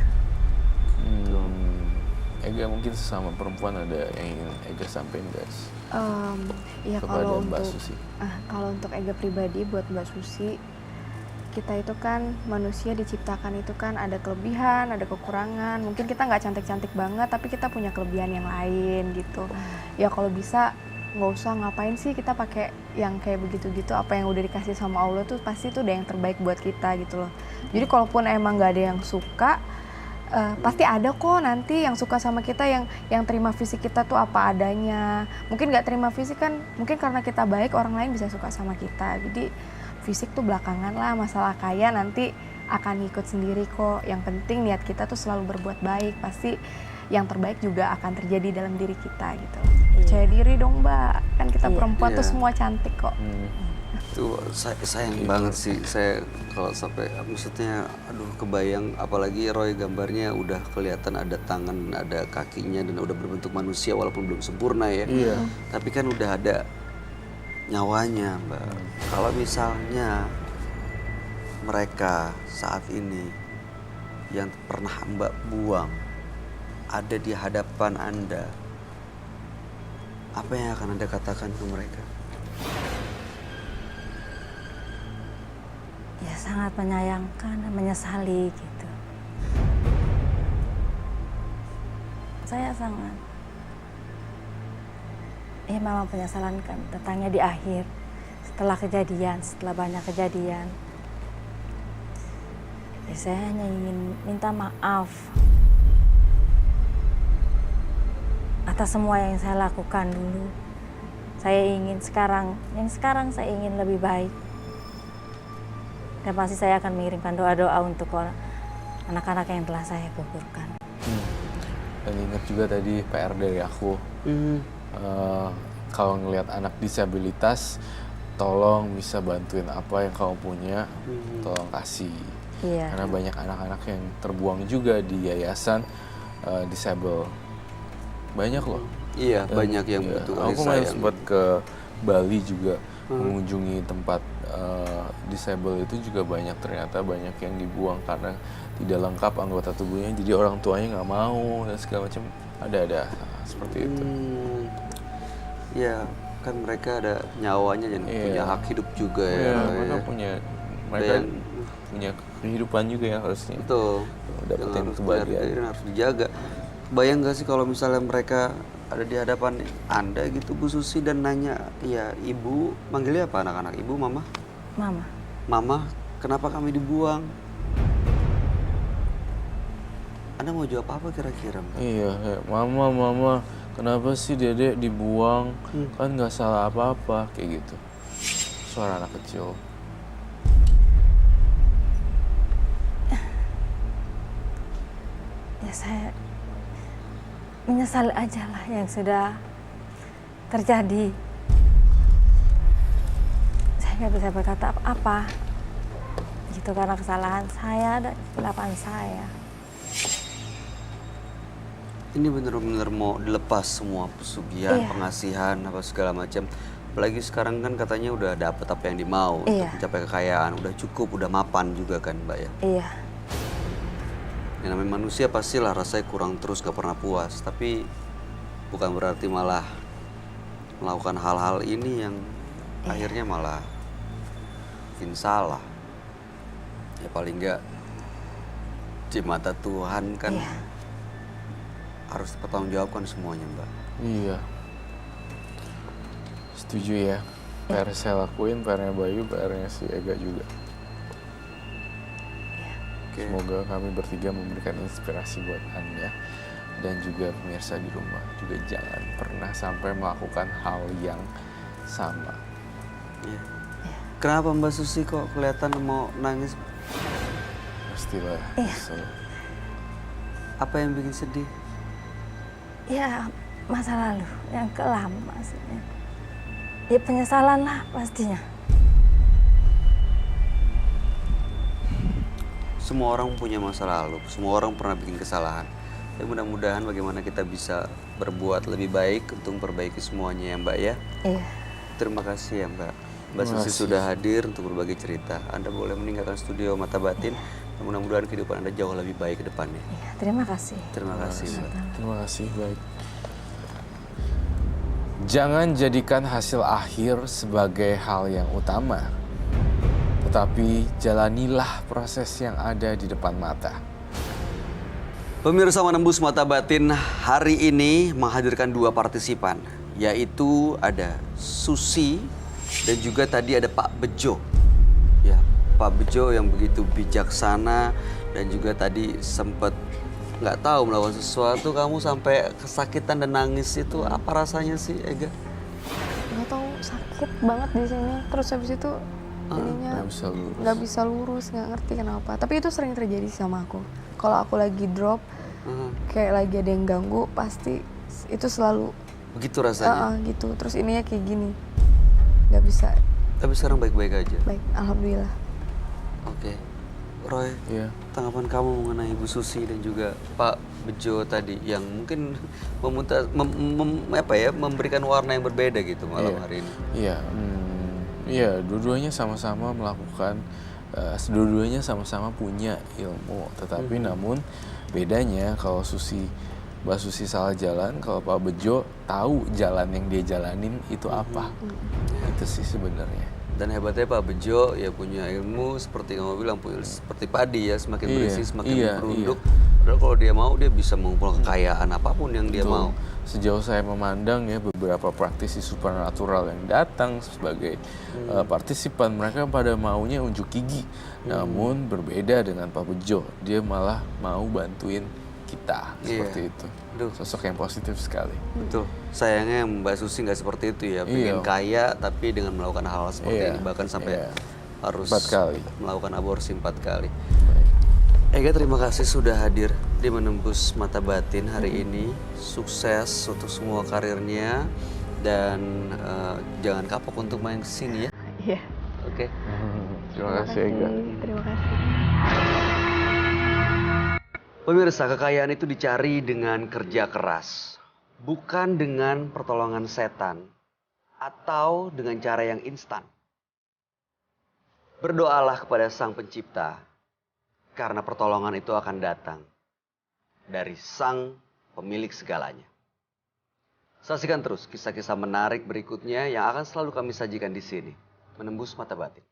Ega mungkin sesama perempuan ada yang ingin Ega sampaikan guys Iya, kepada kalau Mbak untuk Susi. kalau untuk Ega pribadi, buat Mbak Susi, kita itu kan manusia diciptakan itu kan ada kelebihan, ada kekurangan. Mungkin kita nggak cantik-cantik banget, tapi kita punya kelebihan yang lain gitu. Ya kalau bisa nggak usah ngapain sih kita pakai yang kayak begitu-gitu. Apa yang udah dikasih sama Allah tuh pasti tuh udah yang terbaik buat kita gitu loh. Jadi kalaupun emang nggak ada yang suka, pasti ada kok nanti yang suka sama kita, yang terima fisik kita tuh apa adanya. Mungkin nggak terima fisik kan, mungkin karena kita baik orang lain bisa suka sama kita. Jadi fisik tuh belakangan lah, masalah kaya nanti akan ngikut sendiri kok. Yang penting niat kita tuh selalu berbuat baik, pasti yang terbaik juga akan terjadi dalam diri kita gitu. Percaya diri dong Mbak, kan kita perempuan tuh Iya. semua cantik kok. Itu sayang banget sih saya kalau sampai, maksudnya aduh kebayang, apalagi Roy gambarnya udah kelihatan ada tangan, ada kakinya dan udah berbentuk manusia walaupun belum sempurna ya. Iya. Tapi kan udah ada nyawanya, Mbak. Kalau misalnya mereka saat ini yang pernah Mbak buang ada di hadapan Anda, apa yang akan Anda katakan ke mereka? Ya sangat menyayangkan dan menyesali gitu. Saya sangat, ya memang penyesalan kan datangnya di akhir, setelah kejadian, setelah banyak kejadian. Ya saya hanya ingin minta maaf atas semua yang saya lakukan dulu. Saya ingin sekarang saya ingin lebih baik. Dan pasti saya akan mengirimkan doa-doa untuk anak-anak yang telah saya gugurkan. Dan ingat juga tadi PR dari aku, kalau ngelihat anak disabilitas, tolong bisa bantuin apa yang kamu punya, tolong kasih. Iya. Karena banyak anak-anak yang terbuang juga di yayasan disable. Banyak loh. Iya, Dan, banyak yang iya, butuh aku kasih main sayang. sempat ke Bali juga, mengunjungi tempat disable itu juga banyak, ternyata banyak yang dibuang karena tidak lengkap anggota tubuhnya, jadi orang tuanya nggak mau dan segala macam. Ada seperti itu. Ya, kan mereka ada nyawanya dan Iya. punya hak hidup juga ya. Iya, Roy, mereka ya. mereka Dan- punya kehidupan juga ya harusnya. Betul. Dapetin Yang harus kebahagiaan. dihargai dan harus dijaga. Bayang gak sih kalau misalnya mereka ada di hadapan Anda gitu Bu Susi dan nanya, ya Ibu, manggilnya apa anak-anak? Ibu, Mama? Mama. Mama, kenapa kami dibuang? Anda mau jawab apa kira-kira, Mbak? Iya, kayak mama, kenapa sih Dedek dibuang? Kan nggak salah apa-apa, kayak gitu. Suara anak kecil. Ya saya menyesal aja lah yang sudah terjadi. Saya nggak bisa berkata apa-apa. Gitu karena kesalahan saya dan kesilapan saya. Ini bener-bener mau dilepas semua pesugihan, Iya. pengasihan, apa segala macam. Apalagi sekarang kan katanya udah dapet apa yang dimau untuk Iya. mencapai kekayaan, udah cukup, udah mapan juga kan Mbak ya. Iya, Yang namanya manusia pastilah rasanya kurang terus, gak pernah puas. Tapi bukan berarti malah melakukan hal-hal ini yang akhirnya malah bikin salah. Ya paling enggak di mata Tuhan kan Iya. harus dipertanggungjawabkan semuanya Mbak. Iya. Setuju ya. PR saya lakuin, PR-nya Bayu, PR-nya si Ega juga. Oke. Semoga kami bertiga memberikan inspirasi buat Anda dan juga pemirsa di rumah. Juga jangan pernah sampai melakukan hal yang sama. Iya. Kenapa Mbak Susi kok kelihatan mau nangis? Pastilah. Iya. Kesel. Apa yang bikin sedih? ya masa lalu yang kelam maksudnya. Ya penyesalan lah pastinya. Semua orang punya masa lalu, semua orang pernah bikin kesalahan. Ya mudah-mudahan bagaimana kita bisa berbuat lebih baik untuk memperbaiki semuanya ya Mbak ya. Iya. Terima kasih ya Mbak. Mbak Terima Susi kasih. sudah hadir untuk berbagi cerita. Anda boleh meninggalkan studio Mata Batin. Dan mudah-mudahan kehidupan Anda jauh lebih baik ke depannya. Iya, terima kasih. Terima kasih Mbak. Terima kasih, baik. Jangan jadikan hasil akhir sebagai hal yang utama, tetapi jalanilah proses yang ada di depan mata. Pemirsa Menembus Mata Batin hari ini menghadirkan dua partisipan, yaitu ada Susi dan juga tadi ada Pak Bejo. Ya, Pak Bejo yang begitu bijaksana dan juga tadi sempat nggak tahu melakukan sesuatu, kamu sampai kesakitan dan nangis itu apa rasanya sih, Ega? Nggak tahu, sakit banget di sini. Terus habis itu jadinya Nggak bisa lurus. nggak bisa lurus, nggak ngerti kenapa. Tapi itu sering terjadi sama aku. Kalau aku lagi drop, kayak lagi ada yang ganggu, pasti itu selalu Begitu rasanya. gitu. Terus ininya kayak gini, nggak bisa. Tapi sekarang baik-baik aja. Baik, alhamdulillah. Oke, Roy, Iya. tanggapan kamu mengenai Ibu Susi dan juga Pak Bejo tadi yang mungkin memberikan warna yang berbeda gitu malam Iya. hari ini. Iya, dua-duanya sama-sama melakukan, dua-duanya sama-sama punya ilmu, tetapi namun bedanya kalau Mbak Susi salah jalan, kalau Pak Bejo tahu jalan yang dia jalanin itu apa. Itu sih sebenarnya. Dan hebatnya Pak Bejo ya punya ilmu seperti kamu bilang, seperti padi ya, semakin Iya, berisi semakin iya, berunduk. Padahal kalau dia mau dia bisa mengumpulkan kekayaan apapun yang dia Betul. mau. Sejauh saya memandang ya beberapa praktisi supernatural yang datang sebagai partisipan, mereka pada maunya unjuk gigi. Namun berbeda dengan Pak Bejo, dia malah mau bantuin kita Iya. seperti itu. Aduh. Sosok yang positif sekali. Betul. Sayangnya Mbak Susi nggak seperti itu ya, pengen Iya. kaya tapi dengan melakukan hal seperti Iya, ini bahkan sampai iya. harus 4 kali. melakukan aborsi 4 kali. Ega, terima kasih sudah hadir di Menembus Mata Batin hari ini. Sukses untuk semua karirnya dan jangan kapok untuk main kesini ya. Iya. Oke. Terima kasih Ega. Terima kasih. Pemirsa, kekayaan itu dicari dengan kerja keras, bukan dengan pertolongan setan atau dengan cara yang instan. Berdoalah kepada Sang Pencipta, karena pertolongan itu akan datang dari Sang Pemilik segalanya. Saksikan terus kisah-kisah menarik berikutnya yang akan selalu kami sajikan di sini. Menembus Mata Batin.